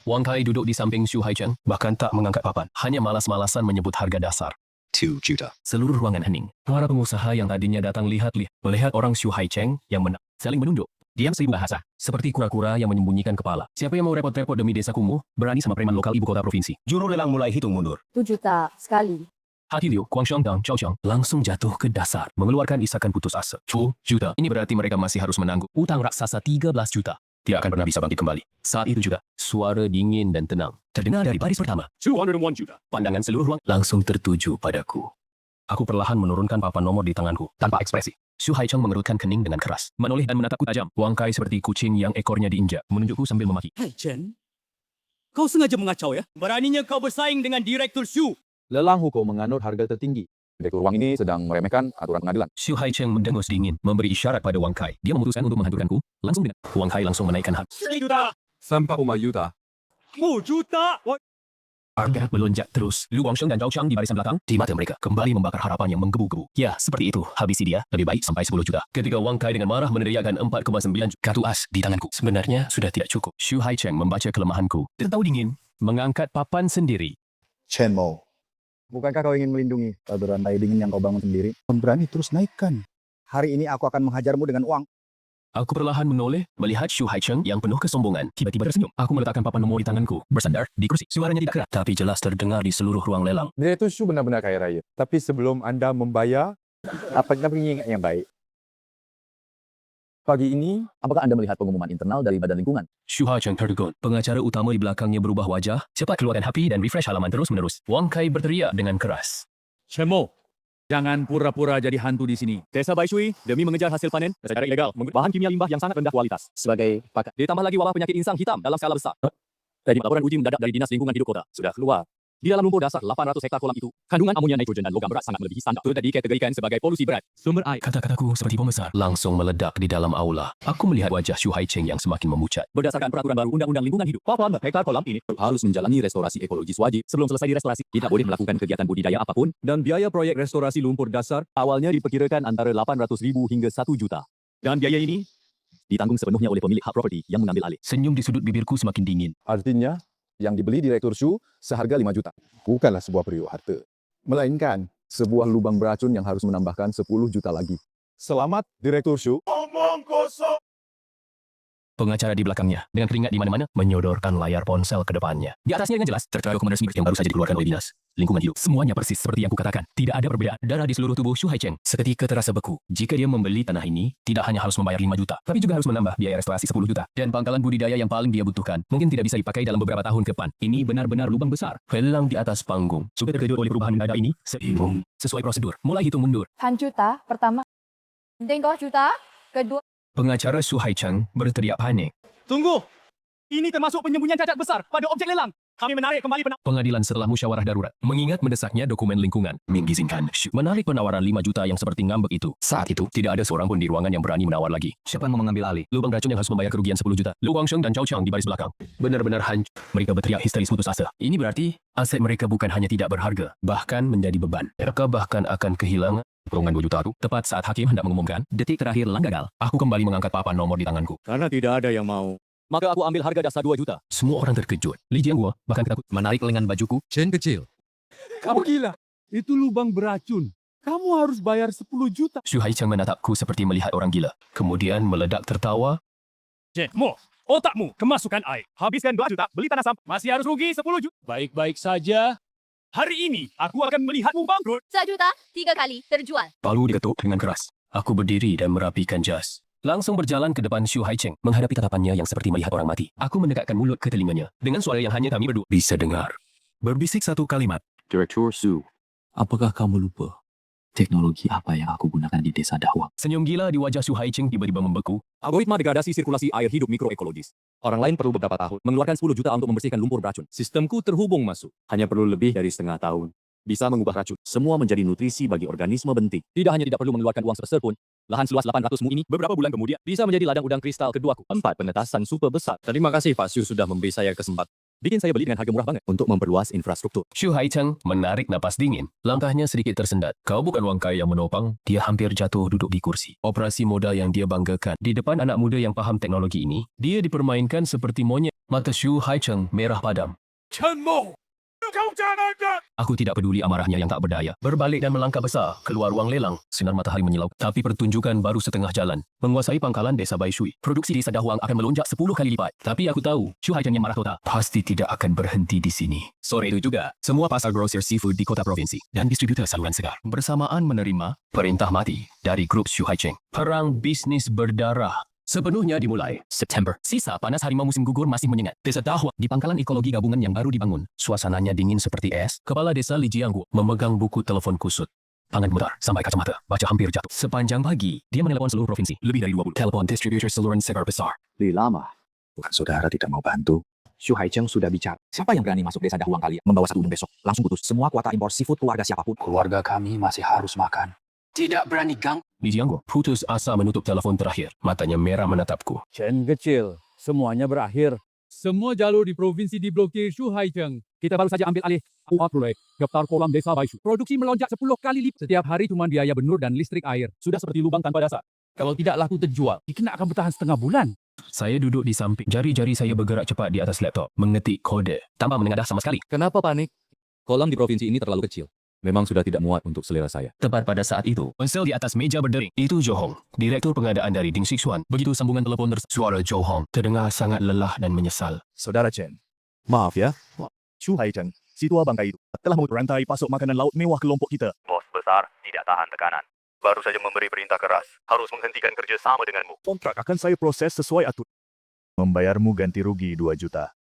Wang Kai duduk di samping Xu Haicheng, bahkan tak mengangkat papan. Hanya malas-malasan menyebut harga dasar. 2 juta. Seluruh ruangan hening. Para pengusaha yang tadinya datang melihat orang Xu Haicheng yang menang. Saling menunduk. Diam seribu bahasa. Seperti kura-kura yang menyembunyikan kepala. Siapa yang mau repot-repot demi desa kumuh, berani sama preman lokal ibu kota provinsi. Juru lelang mulai hitung mundur. 2 juta sekali. Hati Liu, Guangsheng dan Zhao Qiang langsung jatuh ke dasar. Mengeluarkan isakan putus asa. 2 juta. Ini berarti mereka masih harus menanggung utang raksasa 13 juta. Tidak akan pernah bisa bangkit kembali. Saat itu juga, suara dingin dan tenang terdengar dari baris pertama. 201 juta. Pandangan seluruh ruang langsung tertuju padaku. Aku perlahan menurunkan papan nomor di tanganku, tanpa ekspresi. Xu Haicheng mengerutkan kening dengan keras, menoleh dan menatapku tajam. Wang Kai seperti kucing yang ekornya diinjak, menunjukku sambil memaki. Chen, kau sengaja mengacau ya? Beraninya kau bersaing dengan Direktur Xu. Lelang hukum menganut harga tertinggi. Direktur Wang ini sedang meremehkan aturan pengadilan. Xu Haicheng mendengus dingin, memberi isyarat pada Wang Kai. Dia memutuskan untuk menghancurkanku, langsung dengan. Wang Kai langsung menaikkan harga. 1 juta. 3.5 juta. 5 juta. Harga melonjak terus. Liu Guangsheng dan Zhao Qiang di barisan belakang, di mata mereka kembali membakar harapan yang menggebu-gebu. Ya, seperti itu. Habisi dia. Lebih baik sampai 10 juta. Ketika Wang Kai dengan marah meneriakkan 4,9 juta. Kartu as di tanganku. Sebenarnya sudah tidak cukup. Xu Haicheng membaca kelemahanku. Tertawa dingin. Mengangkat papan sendiri. Chen Mo, bukankah kau ingin melindungi batu rantai dingin yang kau bangun sendiri? Berani terus naikkan. Hari ini aku akan menghajarmu dengan uang. Aku perlahan menoleh, melihat Xu Haicheng yang penuh kesombongan. Tiba-tiba tersenyum. Aku meletakkan papan nomor di tanganku, bersandar di kursi. Suaranya tidak keras, tapi jelas terdengar di seluruh ruang lelang. Direktur Xu benar-benar kaya raya. Tapi sebelum Anda membayar, apa kita ingat yang baik? Pagi ini, apakah Anda melihat pengumuman internal dari Badan Lingkungan? Xu Haicheng tertegun. Pengacara utama di belakangnya berubah wajah. Cepat keluarkan HP dan refresh halaman terus-menerus. Wang Kai berteriak dengan keras. Chen Mo, jangan pura-pura jadi hantu di sini. Desa Baishui demi mengejar hasil panen secara ilegal menggunakan bahan kimia limbah yang sangat rendah kualitas. Sebagai pakar. Ditambah lagi wabah penyakit insang hitam dalam skala besar. Tadi laporan uji mendadak dari Dinas Lingkungan Hidup Kota sudah keluar. Di dalam lumpur dasar 800 hektar kolam itu, kandungan amonia nitrogen dan logam berat sangat melebihi standar. Sudah dikategorikan sebagai polusi berat. Sumber air. Kata-kataku seperti bom besar langsung meledak di dalam aula. Aku melihat wajah Xu Haicheng yang semakin memucat. Berdasarkan peraturan baru Undang-Undang Lingkungan Hidup, 8 hektar kolam ini harus menjalani restorasi ekologis wajib. Sebelum selesai direstorasi, tidak boleh melakukan kegiatan budidaya apapun. Dan biaya proyek restorasi lumpur dasar awalnya diperkirakan antara 800.000 hingga 1 juta. Dan biaya ini ditanggung sepenuhnya oleh pemilik hak properti yang mengambil alih. Senyum di sudut bibirku semakin dingin. Artinya, yang dibeli Direktur Xu seharga 5 juta. Bukanlah sebuah periuk harta. Melainkan sebuah lubang beracun yang harus menambahkan 10 juta lagi. Selamat, Direktur Xu. Pengacara di belakangnya, dengan keringat di mana-mana, menyodorkan layar ponsel ke depannya. Di atasnya dengan jelas, tertera dokumen resmi yang baru saja dikeluarkan oleh Dinas Lingkungan Hidup. Semuanya persis seperti yang kukatakan. Tidak ada perbedaan. Darah di seluruh tubuh Xu Haicheng seketika terasa beku. Jika dia membeli tanah ini, tidak hanya harus membayar 5 juta, tapi juga harus menambah biaya restorasi 10 juta. Dan pangkalan budidaya yang paling dia butuhkan, mungkin tidak bisa dipakai dalam beberapa tahun ke depan. Ini benar-benar lubang besar. Lelang di atas panggung. Sudah terkejut oleh perubahan mendadak ini, seimbang. Sesuai prosedur, mulai hitung mundur. 1 juta pertama. 2 juta kedua. Pengacara Xu Haicheng berteriak panik. Tunggu. Ini termasuk penyembunyian cacat besar pada objek lelang. Kami menarik kembali Pengadilan setelah musyawarah darurat, mengingat mendesaknya dokumen lingkungan, mengizinkan Xu menarik penawaran 5 juta yang seperti ngambek itu. Saat itu, tidak ada seorang pun di ruangan yang berani menawar lagi. Siapa yang mau mengambil alih? Lubang racun yang harus membayar kerugian 10 juta. Liu Guangsheng dan Zhao Qiang di baris belakang. Benar-benar hancur. Mereka berteriak histeris putus asa. Ini berarti, aset mereka bukan hanya tidak berharga, bahkan menjadi beban. Mereka bahkan akan kehilangan perungan 2 juta itu. Tepat saat hakim hendak mengumumkan, detik terakhir lelang gagal. Aku kembali mengangkat papan nomor di tanganku. Karena tidak ada yang mau. Maka aku ambil harga dasar 2 juta. Semua orang terkejut. Li Jianguo bahkan takut menarik lengan bajuku. Chen kecil. Kamu gila. Itu lubang beracun. Kamu harus bayar 10 juta. Xu Haicheng menatapku seperti melihat orang gila. Kemudian meledak tertawa. Chen Mo, otakmu kemasukan air. Habiskan 2 juta, beli tanah sampah. Masih harus rugi 10 juta. Baik-baik saja. Hari ini, aku akan melihatmu bangkrut. 1 juta 3 kali terjual. Palu diketuk dengan keras. Aku berdiri dan merapikan jas. Langsung berjalan ke depan Xu Haicheng, menghadapi tatapannya yang seperti melihat orang mati. Aku mendekatkan mulut ke telinganya, dengan suara yang hanya kami berdua bisa dengar. Berbisik satu kalimat. Direktur Xu, apakah kamu lupa teknologi apa yang aku gunakan di desa Dawang? Senyum gila di wajah Xu Haicheng tiba-tiba membeku. Algoritma degradasi sirkulasi air hidup mikroekologis. Orang lain perlu beberapa tahun, mengeluarkan 10 juta untuk membersihkan lumpur beracun. Sistemku terhubung masuk. Hanya perlu lebih dari setengah tahun. bisa mengubah racun semua menjadi nutrisi bagi organisme bentik. Tidak hanya tidak perlu mengeluarkan uang sepeser pun, lahan seluas 800 mu ini beberapa bulan kemudian bisa menjadi ladang udang kristal keduaku. 4 penetasan super besar. Terima kasih Pak Syu sudah memberi saya kesempatan. Bikin saya beli dengan harga murah banget untuk memperluas infrastruktur. Xu Haicheng menarik napas dingin. Langkahnya sedikit tersendat. Kau bukan Wang Kai yang menopang. Dia hampir jatuh duduk di kursi. Operasi modal yang dia banggakan. Di depan anak muda yang paham teknologi ini, dia dipermainkan seperti monyet. Mata Xu Haicheng merah padam. Chen Mo, kau jangan kan? Aku tidak peduli amarahnya yang tak berdaya. Berbalik dan melangkah besar, keluar ruang lelang. Sinar matahari menyilau. Tapi pertunjukan baru setengah jalan. Menguasai pangkalan desa Baishui. Produksi desa Dahuang akan melonjak 10 kali lipat. Tapi aku tahu, Xu Haicheng yang marah total pasti tidak akan berhenti di sini. Sore itu juga, semua pasar grosir seafood di kota provinsi dan distributor saluran segar bersamaan menerima perintah mati dari grup Xu Haicheng. Perang bisnis berdarah sepenuhnya dimulai. September. Sisa panas harimau musim gugur masih menyengat. Desa Dahuang di pangkalan ekologi gabungan yang baru dibangun. Suasananya dingin seperti es. Kepala desa Li Jianggu memegang buku telepon kusut. Tangan gemetar sampai kacamata baca hampir jatuh. Sepanjang pagi, dia menelepon seluruh provinsi. Lebih dari 20 telepon distributor saluran segar besar. Li lama. Bukan saudara tidak mau bantu. Xu Haicheng sudah bicara. Siapa yang berani masuk desa Dahuang kalian? Membawa satu udung besok, langsung putus semua kuota impor seafood keluarga siapapun. Keluarga kami masih harus makan. Tidak berani gang. Li Jianggu putus asa menutup telepon terakhir. Matanya merah menatapku. Chen kecil, semuanya berakhir. Semua jalur di provinsi diblokir Xu Haicheng. Kita baru saja ambil alih proyek daftar kolam desa Baishu. Produksi melonjak 10 kali lipat. Setiap hari cuma biaya benur dan listrik air. Sudah seperti lubang tanpa dasar. Kalau tidak laku terjual, kita akan bertahan setengah bulan. Saya duduk di samping. Jari-jari saya bergerak cepat di atas laptop. Mengetik kode. Tanpa menengadah sama sekali. Kenapa panik? Kolam di provinsi ini terlalu kecil. Memang sudah tidak muat untuk selera saya. Tepat pada saat itu, ponsel di atas meja berdering. Itu Zhou Hong, direktur pengadaan dari Ding Xixuan. Begitu sambungan telepon suara Zhou Hong terdengar sangat lelah dan menyesal. Saudara Chen, maaf ya. Xu Haicheng, si tua bangkai itu, telah memutus rantai pasok makanan laut mewah kelompok kita. Bos besar tidak tahan tekanan. Baru saja memberi perintah keras. Harus menghentikan kerja sama denganmu. Kontrak akan saya proses sesuai aturan. Membayarmu ganti rugi 2 juta.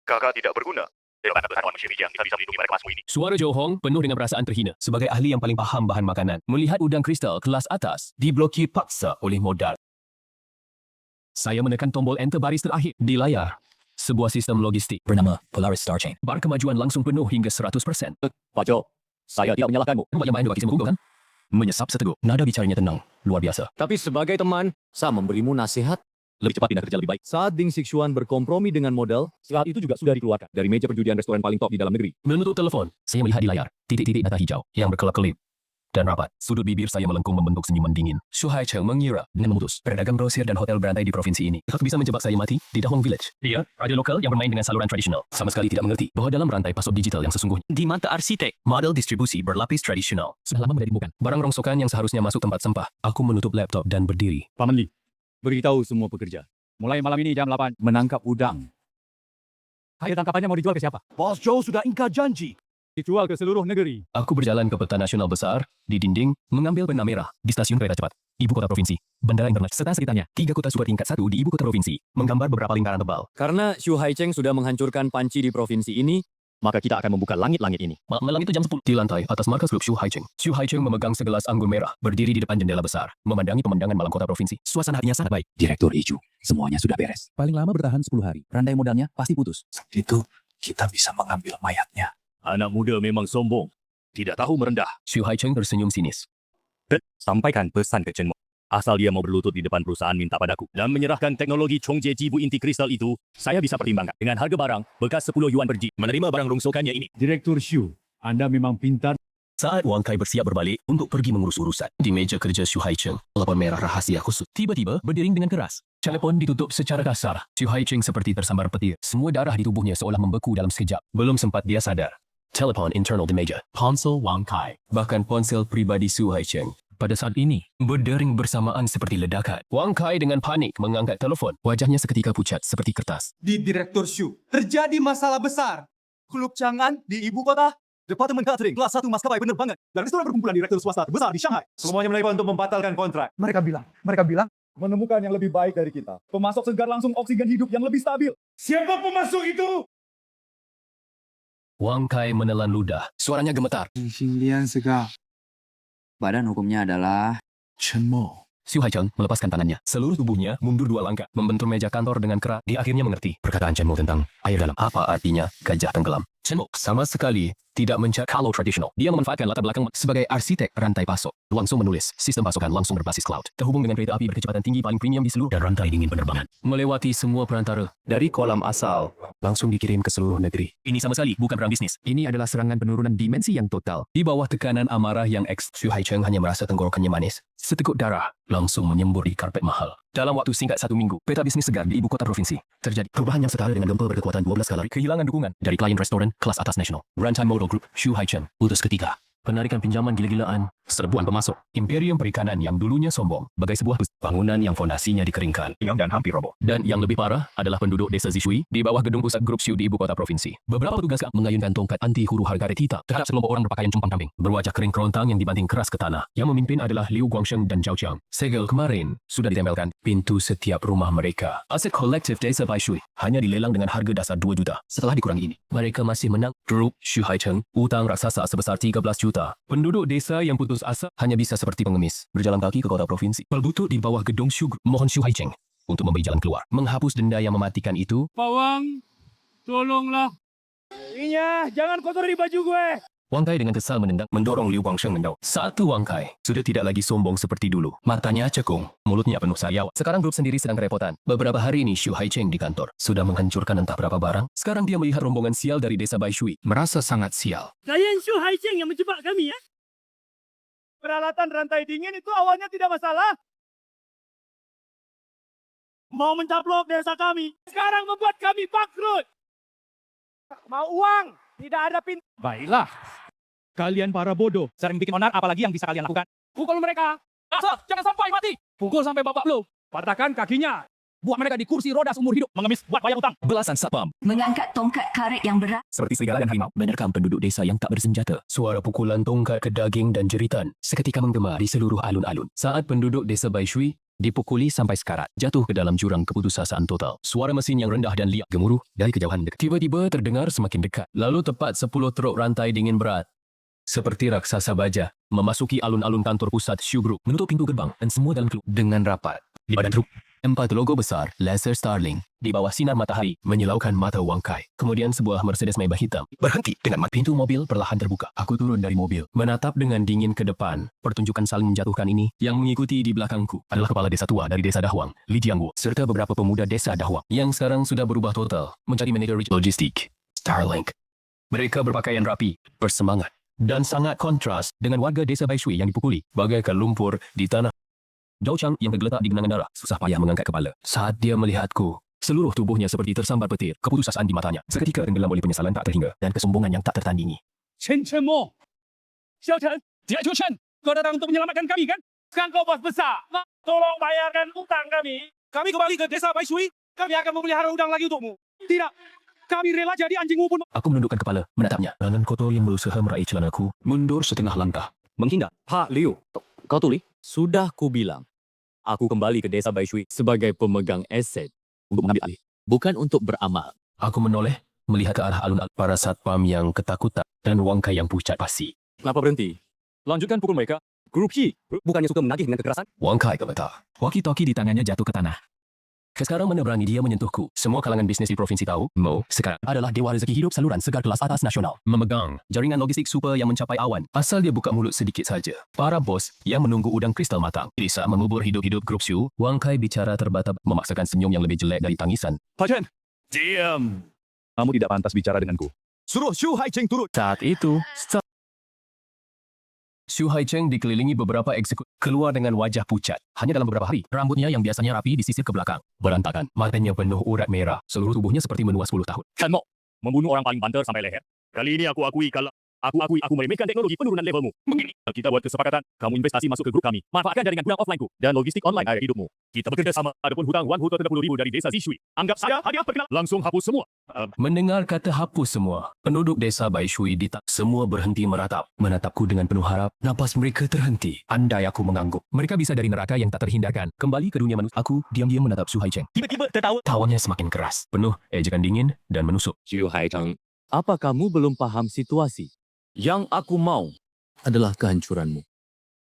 Kakak tidak berguna. Kita bisa melindungi mereka semua ini. Suara Zhou Hong penuh dengan perasaan terhina. Sebagai ahli yang paling paham bahan makanan, melihat udang kristal kelas atas diblokir paksa oleh modal. Saya menekan tombol enter baris terakhir di layar. Sebuah sistem logistik bernama Polaris Star Chain. Bar kemajuan langsung penuh hingga 100%. Pak Jo, saya tidak menyalahkanmu. Nampak yang main 2 kaki semua kan? Menyesap seteguk. Nada bicaranya tenang. Luar biasa. Tapi sebagai teman, saya memberimu nasihat. Lebih cepat pindah kerja lebih baik. Saat Ding Xixuan berkompromi dengan modal, saat itu juga sudah dikeluarkan dari meja perjudian restoran paling top di dalam negeri. Menutup telepon, saya melihat di layar titik-titik data hijau yang berkelap-kelip dan rapat. Sudut bibir saya melengkung membentuk senyuman dingin. Xu Haicheng mengira dengan memutus pedagang grosir dan hotel berantai di provinsi ini. Aku bisa menjebak saya mati di Dahuang Village. Dia, radio lokal yang bermain dengan saluran tradisional. Sama sekali tidak mengerti bahwa dalam rantai pasok digital yang sesungguhnya. Di mata arsitek, model distribusi berlapis tradisional. Sudah lama menjadi bukan. Barang rongsokan yang seharusnya masuk tempat sampah. Aku menutup laptop dan berdiri. Paman Li, beritahu semua pekerja. Mulai malam ini jam 8. Menangkap udang. Hasil tangkapannya mau dijual ke siapa? Bos Joe sudah ingkar janji. Dijual ke seluruh negeri. Aku berjalan ke peta nasional besar, di dinding, mengambil pena merah, di stasiun kereta cepat, ibu kota provinsi, bandara internet, serta sekitarnya, 3 kota super tingkat 1 di ibu kota provinsi, menggambar beberapa lingkaran tebal. Karena Xu Haicheng sudah menghancurkan panci di provinsi ini, Maka kita akan membuka langit-langit ini. Malam itu jam 10. Di lantai, atas markas grup Xu Haicheng. Xu Haicheng memegang segelas anggur merah, berdiri di depan jendela besar, memandangi pemandangan malam kota provinsi. Suasana hatinya sangat baik. Direktur Iju, semuanya sudah beres. Paling lama bertahan 10 hari. Rantai modalnya pasti putus. Itu kita bisa mengambil mayatnya. Anak muda memang sombong. Tidak tahu merendah. Xu Haicheng tersenyum sinis. Sampaikan pesan ke Chen Mo. Asal dia mau berlutut di depan perusahaan minta padaku dan menyerahkan teknologi Chongjie Jibu inti kristal itu, saya bisa pertimbangkan. Dengan harga barang, bekas 10 yuan per G, menerima barang rongsokannya ini. Direktur Xu, Anda memang pintar. Saat Wang Kai bersiap berbalik untuk pergi mengurus urusan, di meja kerja Xu Haicheng, telepon merah rahasia khusus tiba-tiba berdering dengan keras. Telepon ditutup secara kasar. Xu Haicheng seperti tersambar petir. Semua darah di tubuhnya seolah membeku dalam sekejap. Belum sempat dia sadar. Telepon internal di meja. Ponsel Wang Kai. Bahkan ponsel pribadi Xu Haicheng. Pada saat ini, berdering bersamaan seperti ledakan. Wang Kai dengan panik mengangkat telepon. Wajahnya seketika pucat seperti kertas. Di Direktur Xu, terjadi masalah besar. Klub Chang'an di ibu kota, Departemen Catering, kelas 1 maskapai penerbangan, dan restoran berkumpulan direktur swasta terbesar di Shanghai. Semuanya menelpon untuk membatalkan kontrak. Mereka bilang, menemukan yang lebih baik dari kita. Pemasok segar langsung oksigen hidup yang lebih stabil. Siapa pemasok itu? Wang Kai menelan ludah. Suaranya gemetar. Badan hukumnya adalah Chen Mo. Xu Haicheng melepaskan tangannya. Seluruh tubuhnya mundur 2 langkah. Membentur meja kantor dengan keras. Dia akhirnya mengerti perkataan Chen Mo tentang air dalam. Apa artinya gajah tenggelam? Chen Mo sama sekali tidak mencari kalau tradisional. Dia memanfaatkan latar belakang sebagai arsitek rantai pasok. Langsung menulis sistem pasokan langsung berbasis cloud. Terhubung dengan kereta api berkecepatan tinggi paling premium di seluruh dan rantai dingin penerbangan. Melewati semua perantara. Dari kolam asal, langsung dikirim ke seluruh negeri. Ini sama sekali bukan perang bisnis. Ini adalah serangan penurunan dimensi yang total. Di bawah tekanan amarah yang Xu Haicheng hanya merasa tenggorokannya manis. Seteguk darah langsung menyembur di karpet mahal. Dalam waktu singkat 1 minggu, peta bisnis segar di ibu kota provinsi. Terjadi perubahan yang setara dengan gempa berkekuatan 12 skala. Kehilangan dukungan dari klien restoran kelas atas nasional. Rantai Model Group Xu Haicheng. Putus ketiga. Penarikan pinjaman gila-gilaan, serbuan pemasok, imperium perikanan yang dulunya sombong, bagai sebuah bangunan yang fondasinya dikeringkan dan hampir roboh. Dan yang lebih parah adalah penduduk desa Zishui di bawah gedung pusat grup Xiu di ibu kota provinsi. Beberapa petugas mengayunkan tongkat anti huru hara hitam terhadap sekelompok orang berpakaian cumpang kambing, berwajah kering kerontang yang dibanting keras ke tanah. Yang memimpin adalah Liu Guangsheng dan Zhao Qiang. Segel kemarin sudah ditempelkan pintu setiap rumah mereka. Aset kolektif desa Baishui hanya dilelang dengan harga dasar 2 juta. Setelah dikurangi ini, mereka masih menang. Grup Xu Haicheng utang raksasa sebesar 13 juta. Penduduk desa yang putus asa hanya bisa seperti pengemis, berjalan kaki ke kota provinsi, berlutut di bawah gedung Xu Group. Mohon Xu Haicheng untuk memberi jalan keluar. Menghapus denda yang mematikan itu. Pawang, tolonglah. Inya, jangan kotori baju gue. Wang Kai dengan kesal menendang, mendorong Liu Guangsheng mendaur. Satu Wang Kai sudah tidak lagi sombong seperti dulu. Matanya cekung, mulutnya penuh sariawan. Sekarang grup sendiri sedang kerepotan. Beberapa hari ini Xu Haicheng di kantor sudah menghancurkan entah berapa barang. Sekarang dia melihat rombongan sial dari desa Baishui, merasa sangat sial. Klien Xu Haicheng yang menjebak kami ya. Peralatan rantai dingin itu awalnya tidak masalah. Mau mencaplok desa kami. Sekarang membuat kami bangkrut. Mau uang, tidak ada pintu. Baiklah. Kalian para bodoh. Sering bikin onar, apalagi yang bisa kalian lakukan? Pukul mereka. Asal, jangan sampai mati. Pukul sampai babak belum. Patahkan kakinya. Buat mereka di kursi roda seumur hidup. Mengemis buat bayar utang. Belasan satpam Mengangkat tongkat karet yang berat. seperti serigala dan harimau menerkam penduduk desa yang tak bersenjata. Suara pukulan tongkat ke daging dan jeritan seketika menggema di seluruh alun-alun. Saat penduduk desa Baishui dipukuli sampai sekarat, jatuh ke dalam jurang keputusasaan total. Suara mesin yang rendah dan liat gemuruh dari kejauhan dekat. Tiba-tiba terdengar semakin dekat. Lalu tepat 10 truk rantai dingin berat seperti raksasa baja memasuki alun-alun kantor pusat Xiu Group, menutup pintu gerbang dan semua dalam klub dengan rapat. Di badan truk, 4 logo besar laser Starling di bawah sinar matahari menyilaukan mata Wang Kai. Kemudian sebuah Mercedes Maybach hitam berhenti dengan pintu mobil perlahan terbuka. Aku turun dari mobil, menatap dengan dingin ke depan. Pertunjukan saling menjatuhkan ini yang mengikuti di belakangku adalah kepala desa tua dari desa Dahuang, Li Jiangguo, serta beberapa pemuda desa Dahuang yang sekarang sudah berubah total menjadi manajer logistik Starlink. Mereka berpakaian rapi, bersemangat, dan sangat kontras dengan warga desa Baishui yang dipukuli bagaikan lumpur di tanah. Zhao Qiang yang tergeletak di genangan darah susah payah mengangkat kepala. Saat dia melihatku, seluruh tubuhnya seperti tersambar petir, keputusasaan di matanya. Seketika tenggelam oleh penyesalan tak terhingga dan kesombongan yang tak tertandingi. Chen Mo. Xiao Chen. Dia Chen. Kau datang untuk menyelamatkan kami kan? Sekarang kau bos besar. Tolong bayarkan utang kami. Kami kembali ke desa Baishui. Kami akan memelihara udang lagi untukmu. Tidak. Kami rela jadi anjing pun. Aku menundukkan kepala, menatapnya. Tangan kotor yang berusaha meraih celanaku, mundur setengah langkah. Menghindar. Pak Liu, kau tuli? Sudah kubilang. Aku kembali ke desa Baishui sebagai pemegang aset untuk mengambil alih, bukan untuk beramal. Aku menoleh, melihat ke arah alun-alun para satpam yang ketakutan dan Wang Kai yang pucat pasi. Kenapa berhenti? Lanjutkan pukul mereka. Grup Xi bukannya suka menagih dengan kekerasan? Wang Kai gemetar. Walkie-talkie di tangannya jatuh ke tanah. Sekarang mana berani dia menyentuhku. Semua kalangan bisnis di provinsi tahu, Mo sekarang adalah dewa rezeki hidup saluran segar kelas atas nasional. Memegang jaringan logistik super yang mencapai awan. Asal dia buka mulut sedikit saja. Para bos yang menunggu udang kristal matang bisa mengubur hidup-hidup grup Xiu. Wang Kai bicara terbata, memaksakan senyum yang lebih jelek dari tangisan. Pak Chen, diam. Kamu tidak pantas bicara denganku. Suruh Xu Haicheng turun. Saat itu, Xu Haicheng dikelilingi beberapa eksekutif keluar dengan wajah pucat. Hanya dalam beberapa hari, rambutnya yang biasanya rapi disisir ke belakang. Berantakan, matanya penuh urat merah. Seluruh tubuhnya seperti menua 10 tahun. Chen Mo, membunuh orang paling banter sampai leher. Kali ini aku akui kalau aku meremehkan teknologi penurunan levelmu. Begini, kita buat kesepakatan. Kamu investasi masuk ke grup kami. Manfaatkan jaringan gudang offline-ku dan logistik online air hidupmu. Kita bekerja sama. Adapun hutang Wan Hu 30.000 dari desa Zishui. Anggap saya hadiah perkenal. Langsung hapus semua. Mendengar kata hapus semua, penduduk desa Baishui ditak semua berhenti meratap. Menatapku dengan penuh harap. Napas mereka terhenti. Andai aku mengangguk. Mereka bisa dari neraka yang tak terhindarkan. Kembali ke dunia manusia. Aku diam-diam menatap Xu Haicheng. Tiba-tiba tertawa. Tawanya semakin keras. Penuh ejekan dingin dan menusuk. Xu Haicheng, apa kamu belum paham situasi? Yang aku mau adalah kehancuranmu.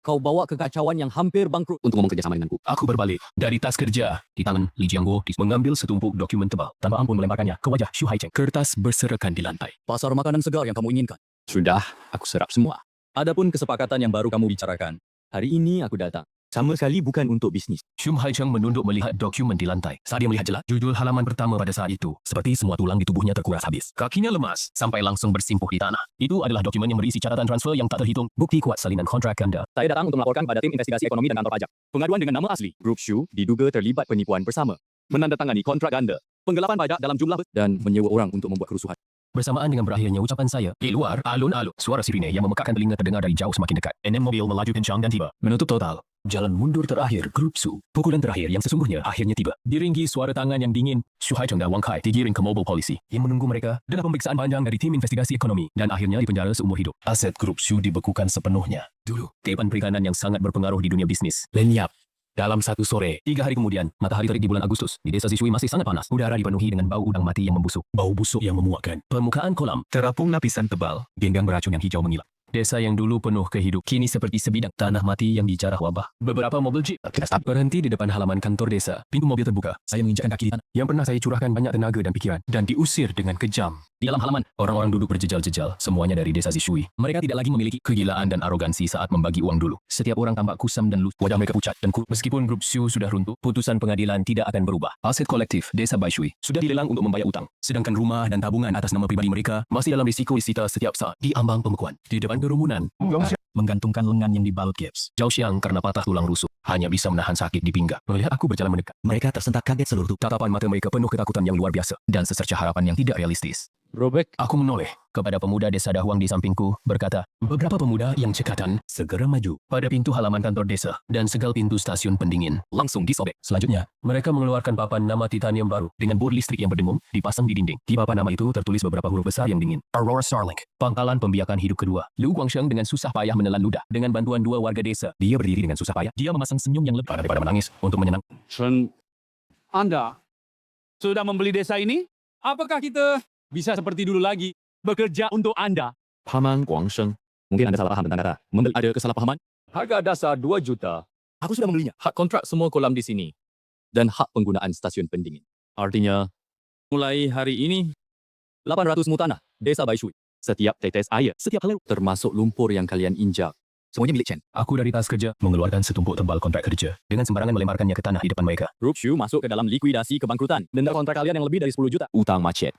Kau bawa kekacauan yang hampir bangkrut untuk ngomong kerjasama denganku. Aku berbalik. Dari tas kerja, di tangan Li Jiangguo mengambil setumpuk dokumen tebal. Tanpa ampun melemparkannya ke wajah Xu Haicheng. Kertas berserakan di lantai. Pasar makanan segar yang kamu inginkan. Sudah, aku serap semua. Adapun kesepakatan yang baru kamu bicarakan, hari ini aku datang. Sama sekali bukan untuk bisnis. Shum Hai Cheng menunduk melihat dokumen di lantai. Saat dia melihat jelas judul halaman pertama pada saat itu, seperti semua tulang di tubuhnya terkuras habis. Kakinya lemas, sampai langsung bersimpuh di tanah. Itu adalah dokumen yang berisi catatan transfer yang tak terhitung, bukti kuat salinan kontrak ganda. Saya datang untuk melaporkan pada tim investigasi ekonomi dan kantor pajak. Pengaduan dengan nama asli, Grup Shu, diduga terlibat penipuan bersama. Menandatangani kontrak ganda, penggelapan pajak dalam jumlah dan menyewa orang untuk membuat kerusuhan. Bersamaan dengan berakhirnya ucapan saya, di luar, alun-alun, suara sirine yang memekakkan telinga terdengar dari jauh semakin dekat. Enam mobil melaju kencang dan tiba, menutup total. Jalan mundur terakhir, Grup Su. Pukulan terakhir yang sesungguhnya akhirnya tiba. Diringgi suara tangan yang dingin, Shu Hai Cheng dan Wang Kai digiring ke mobil polisi. Yang menunggu mereka adalah pemeriksaan panjang dari tim investigasi ekonomi dan akhirnya dipenjara seumur hidup. Aset Grup Su dibekukan sepenuhnya. Dulu, dewan perikanan yang sangat berpengaruh di dunia bisnis, lenyap. Dalam satu sore, 3 hari kemudian, matahari terik di bulan Agustus. Di desa Zishui masih sangat panas. Udara dipenuhi dengan bau udang mati yang membusuk. Bau busuk yang memuakkan. Permukaan kolam terapung lapisan tebal. Genggang beracun yang hijau mengilap. Desa yang dulu penuh kehidupan, kini seperti sebidang tanah mati yang dijarah wabah. Beberapa mobil jeep berhenti di depan halaman kantor desa. Pintu mobil terbuka. Saya menginjakkan kaki di tanah. Yang pernah saya curahkan banyak tenaga dan pikiran. Dan diusir dengan kejam. Di dalam halaman, orang-orang duduk berjejal-jejal. Semuanya dari desa Zishui. Mereka tidak lagi memiliki kegilaan dan arogansi saat membagi uang dulu. Setiap orang tampak kusam dan lusuh. Wajah mereka pucat dan kurus. Meskipun Grup Shu sudah runtuh, putusan pengadilan tidak akan berubah. Aset kolektif desa Baishui sudah dilelang untuk membayar utang. Sedangkan rumah dan tabungan atas nama pribadi mereka masih dalam risiko disita setiap saat di ambang pembekuan. Di depan kerumunan, menggantungkan lengan yang dibalut gips. Zhao Xiang karena patah tulang rusuk hanya bisa menahan sakit di pinggang. Melihat aku berjalan mendekat, mereka tersentak kaget seluruh tubuh. Tatapan mata mereka penuh ketakutan yang luar biasa dan secerca harapan yang tidak realistis. Robek, Aku menoleh kepada pemuda desa Dahuang di sampingku, berkata, beberapa pemuda yang cekatan segera maju pada pintu halaman kantor desa dan segel pintu stasiun pendingin langsung disobek. Selanjutnya, mereka mengeluarkan papan nama titanium baru dengan bor listrik yang berdengung dipasang di dinding. Di papan nama itu tertulis beberapa huruf besar yang dingin. Aurora Starlink, pangkalan pembiakan hidup kedua. Liu Guangsheng dengan susah payah menelan ludah dengan bantuan 2 warga desa. Dia berdiri dengan susah payah. Dia memasang senyum yang lebih daripada menangis untuk menyenang. Anda sudah membeli desa ini? Apakah kita bisa seperti dulu lagi bekerja untuk Anda? Paman Guangsheng. Mungkin Anda salah paham tentang kata. Membeli ada kesalahpahaman. Harga dasar 2 juta. Aku sudah membelinya. Hak kontrak semua kolam di sini. Dan hak penggunaan stasiun pendingin. Artinya, mulai hari ini, 800 mu tanah, desa Baishui. Setiap tetes air, setiap helai, termasuk lumpur yang kalian injak. Semuanya milik Chen. Aku dari tas kerja mengeluarkan setumpuk tebal kontrak kerja dengan sembarangan melemparkannya ke tanah di depan mereka. Grup Shu masuk ke dalam likuidasi kebangkrutan. Denda kontrak kalian yang lebih dari 10 juta. Utang macet.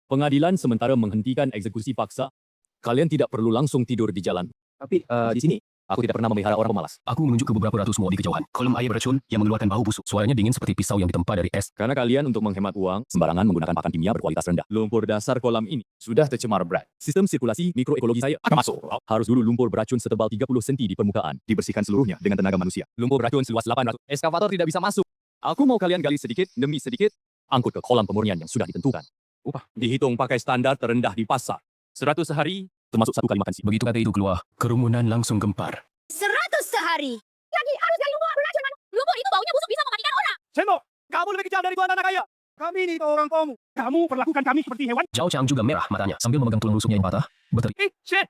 Pengadilan sementara menghentikan eksekusi paksa. Kalian tidak perlu langsung tidur di jalan. Tapi di sini, aku tidak pernah memelihara orang pemalas. Aku menunjuk ke beberapa ratus mo di kejauhan. Kolom air beracun yang mengeluarkan bau busuk. Suaranya dingin seperti pisau yang ditempa dari es. Karena kalian untuk menghemat uang, sembarangan menggunakan pakan kimia berkualitas rendah. Lumpur dasar kolam ini sudah tercemar berat. Sistem sirkulasi mikroekologi saya akan masuk. Harus dulu lumpur beracun setebal 30 cm di permukaan. Dibersihkan seluruhnya dengan tenaga manusia. Lumpur beracun seluas 800. Eskavator tidak bisa masuk. Aku mau kalian gali sedikit demi sedikit. Angkut ke kolam pemurnian yang sudah ditentukan. Upah dihitung pakai standar terendah di pasar. 100 sehari, termasuk 1 kali makan siang. Begitu kata itu keluar, kerumunan langsung gempar. 100 sehari. Lagi harus gali lumpur beracun. Lumpur itu baunya busuk bisa mematikan orang. Sendok, kamu lebih kejam dari tuan anak kaya. Kami ini orang tuamu. Kamu perlakukan kami seperti hewan? Zhao Chang juga merah matanya sambil memegang tulang rusuknya yang patah. Berterik. Shit,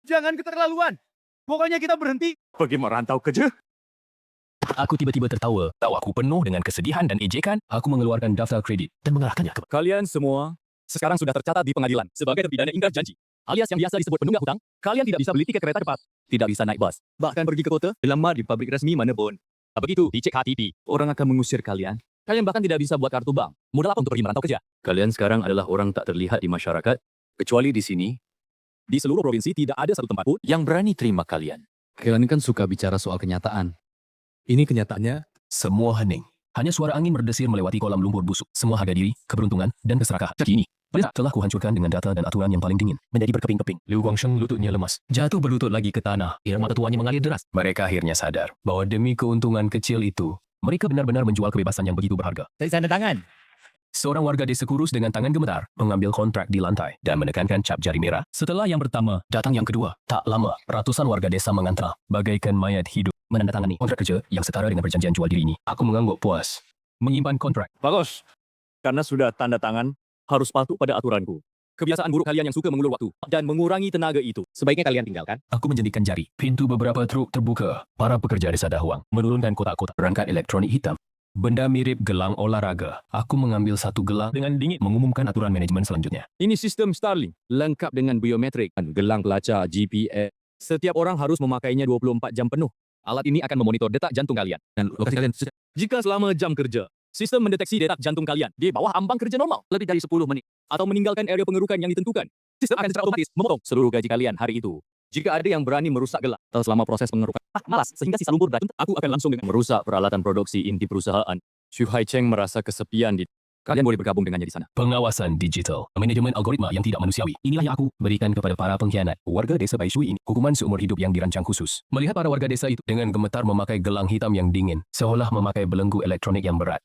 jangan keterlaluan. Pokoknya kita berhenti. Pergi merantau kerja? Aku tiba-tiba tertawa. Tawaku penuh dengan kesedihan dan ejekan. Aku mengeluarkan daftar kredit dan mengarahkannya ke... Kalian semua sekarang sudah tercatat di pengadilan sebagai terpidana ingkar janji. Alias yang biasa disebut penunggak hutang. Kalian tidak bisa beli tiket kereta cepat. Tidak bisa naik bus. Bahkan pergi ke kota, dilamar di pabrik resmi manapun. Begitu, dicek KTP. Orang akan mengusir kalian. Kalian bahkan tidak bisa buat kartu bank. Modal apa untuk pergi merantau kerja? Kalian sekarang adalah orang tak terlihat di masyarakat. Kecuali di sini. Di seluruh provinsi tidak ada satu tempat pun yang berani terima kalian. Kalian kan suka bicara soal kenyataan. Ini kenyataannya. Semua hening. Hanya suara angin berdesir melewati kolam lumpur busuk. Semua harga diri, keberuntungan, dan keserakahan. Kini, telah kuhancurkan dengan data dan aturan yang paling dingin. Menjadi berkeping-keping. Liu Guangsheng lututnya lemas. Jatuh berlutut lagi ke tanah. Air mata tuanya mengalir deras. Mereka akhirnya sadar bahwa demi keuntungan kecil itu, mereka benar-benar menjual kebebasan yang begitu berharga. Saya tanda tangan. Seorang warga desa kurus dengan tangan gemetar mengambil kontrak di lantai dan menekankan cap jari merah. Setelah yang pertama, datang yang kedua. Tak lama, ratusan warga desa mengantar, bagaikan mayat hidup, menandatangani kontrak kerja yang setara dengan perjanjian jual diri ini. Aku mengangguk puas. Menyimpan kontrak. Bagus. Karena sudah tanda tangan, harus patuh pada aturanku. Kebiasaan buruk kalian yang suka mengulur waktu dan mengurangi tenaga itu, sebaiknya kalian tinggalkan. Aku menjadikan jari. Pintu beberapa truk terbuka. Para pekerja desa Dahuang menurunkan kotak-kotak perangkat elektronik hitam. Benda mirip gelang olahraga. Aku mengambil satu gelang dengan dingin mengumumkan aturan manajemen selanjutnya. Ini sistem Starlink, lengkap dengan biometrik, gelang pelacak, GPS. Setiap orang harus memakainya 24 jam penuh. Alat ini akan memonitor detak jantung kalian dan lokasi kalian. Jika selama jam kerja, sistem mendeteksi detak jantung kalian di bawah ambang kerja normal lebih dari 10 menit atau meninggalkan area pengerukan yang ditentukan, sistem akan secara otomatis memotong seluruh gaji kalian hari itu. Jika ada yang berani merusak gelang atau selama proses pengerukan, malas sehingga sisa lumpur beracun, aku akan langsung dengan merusak peralatan produksi inti perusahaan. Xu Haicheng merasa kesepian di kalian boleh bergabung dengannya di sana. Pengawasan digital, manajemen algoritma yang tidak manusiawi. Inilah yang aku berikan kepada para pengkhianat. Warga desa Baishui ini, hukuman seumur hidup yang dirancang khusus. Melihat para warga desa itu dengan gemetar memakai gelang hitam yang dingin, seolah memakai belenggu elektronik yang berat.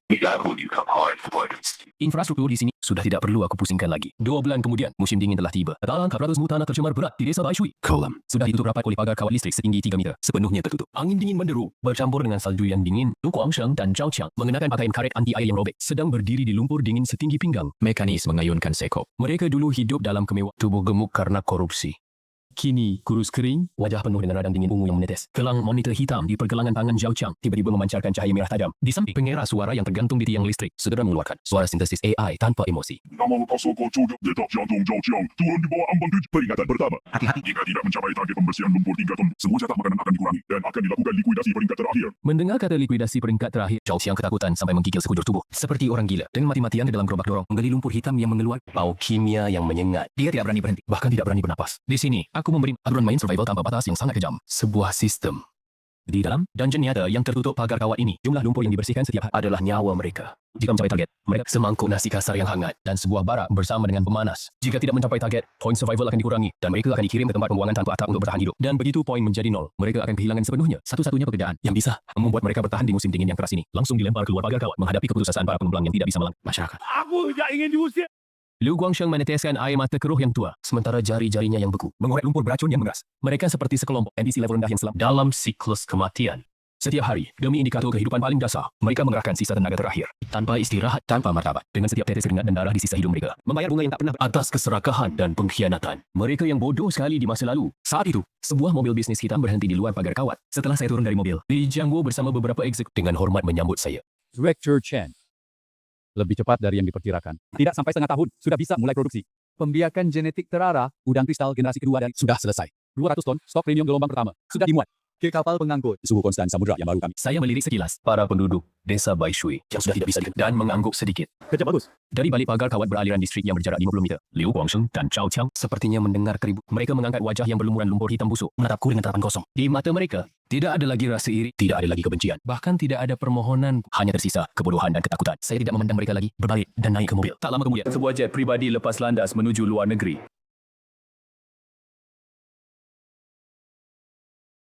Infrastruktur di sini sudah tidak perlu aku pusingkan lagi. 2 bulan kemudian, musim dingin telah tiba. Tangkap ratus tanah tercemar berat di desa Baishui. Kolam sudah ditutup rapat oleh pagar kawat listrik setinggi 3 meter, sepenuhnya tertutup. Angin dingin menderu, bercampur dengan salju yang dingin. Lu Guangsheng dan Zhao Qiang mengenakan pakaian karet anti air yang robek, sedang berdiri di lumpur dingin setinggi pinggang. Mekanis mengayunkan sekop. Mereka dulu hidup dalam kemewahan, tubuh gemuk karena korupsi. Kini, kurus kering, wajah penuh dengan radang dingin ungu yang menetes. Gelang monitor hitam di pergelangan tangan Zhao Qiang tiba-tiba memancarkan cahaya merah tajam. Di samping, pengeras suara yang tergantung di tiang listrik segera mengeluarkan suara sintesis AI tanpa emosi. Nama lepas kocok detak jantung Zhao Qiang turun di bawah ambang tujuh. Peringatan pertama. Hati-hati. Jika tidak mencapai target pembersihan lumpur 3 ton, semua jatah makanan akan dikurangi dan akan dilakukan likuidasi peringkat terakhir. Mendengar kata likuidasi peringkat terakhir, Zhao Qiang ketakutan sampai menggigil sekujur tubuh. Seperti orang gila, dengan mati-matian di dalam gerobak dorong, menggali lumpur hitam yang mengeluarkan bau kimia yang menyengat. Dia tidak berani berhenti, bahkan tidak berani bernapas. Di sini, aku memberi aturan main survival tanpa batas yang sangat kejam. Sebuah sistem. Di dalam dungeon nyata yang tertutup pagar kawat ini, jumlah lumpur yang dibersihkan setiap hari adalah nyawa mereka. Jika mencapai target, mereka semangkuk nasi kasar yang hangat dan sebuah bara bersama dengan pemanas. Jika tidak mencapai target, poin survival akan dikurangi dan mereka akan dikirim ke tempat pembuangan tanpa atap untuk bertahan hidup. Dan begitu poin menjadi 0, mereka akan kehilangan sepenuhnya satu-satunya pekerjaan yang bisa membuat mereka bertahan di musim dingin yang keras ini. Langsung dilempar keluar pagar kawat menghadapi keputusasaan para pengembang yang tidak bisa melangkah masyarakat. Aku tidak ingin diusir. Lu Guangsheng meneteskan air mata keruh yang tua, sementara jari-jarinya yang beku mengorek lumpur beracun yang mengeras. Mereka seperti sekelompok NPC level rendah yang selamat dalam siklus kematian. Setiap hari, demi indikator kehidupan paling dasar, mereka mengerahkan sisa tenaga terakhir. Tanpa istirahat, tanpa martabat. Dengan setiap tetes keringat dan darah di sisa hidup mereka. Membayar bunga yang tak pernah atas keserakahan dan pengkhianatan. Mereka yang bodoh sekali di masa lalu. Saat itu, sebuah mobil bisnis hitam berhenti di luar pagar kawat. Setelah saya turun dari mobil, Li Jiangguo bersama beberapa eksekutif dengan hormat menyambut saya. Director Chen. Lebih cepat dari yang diperkirakan. Tidak sampai setengah tahun, sudah bisa mulai produksi. Pembiakan genetik terarah, udang kristal generasi kedua dan sudah selesai. 200 ton, stok premium gelombang pertama, sudah dimuat. Ke kapal pengangkut, suhu konstan samudra yang baru kami. Saya melirik sekilas para penduduk desa Baishui yang sudah tidak bisa dilihat dan mengangguk sedikit. Kerja bagus. Dari balik pagar kawat beraliran listrik yang berjarak 50 meter, Liu Guangsheng dan Zhao Qiang sepertinya mendengar keribut. Mereka mengangkat wajah yang berlumuran lumpur hitam busuk, menatapku dengan tatapan kosong. Di mata mereka, tidak ada lagi rasa iri, tidak ada lagi kebencian, bahkan tidak ada permohonan, hanya tersisa kebodohan dan ketakutan. Saya tidak memandang mereka lagi, berbalik dan naik ke mobil. Tak lama kemudian, sebuah jet pribadi lepas landas menuju luar negeri.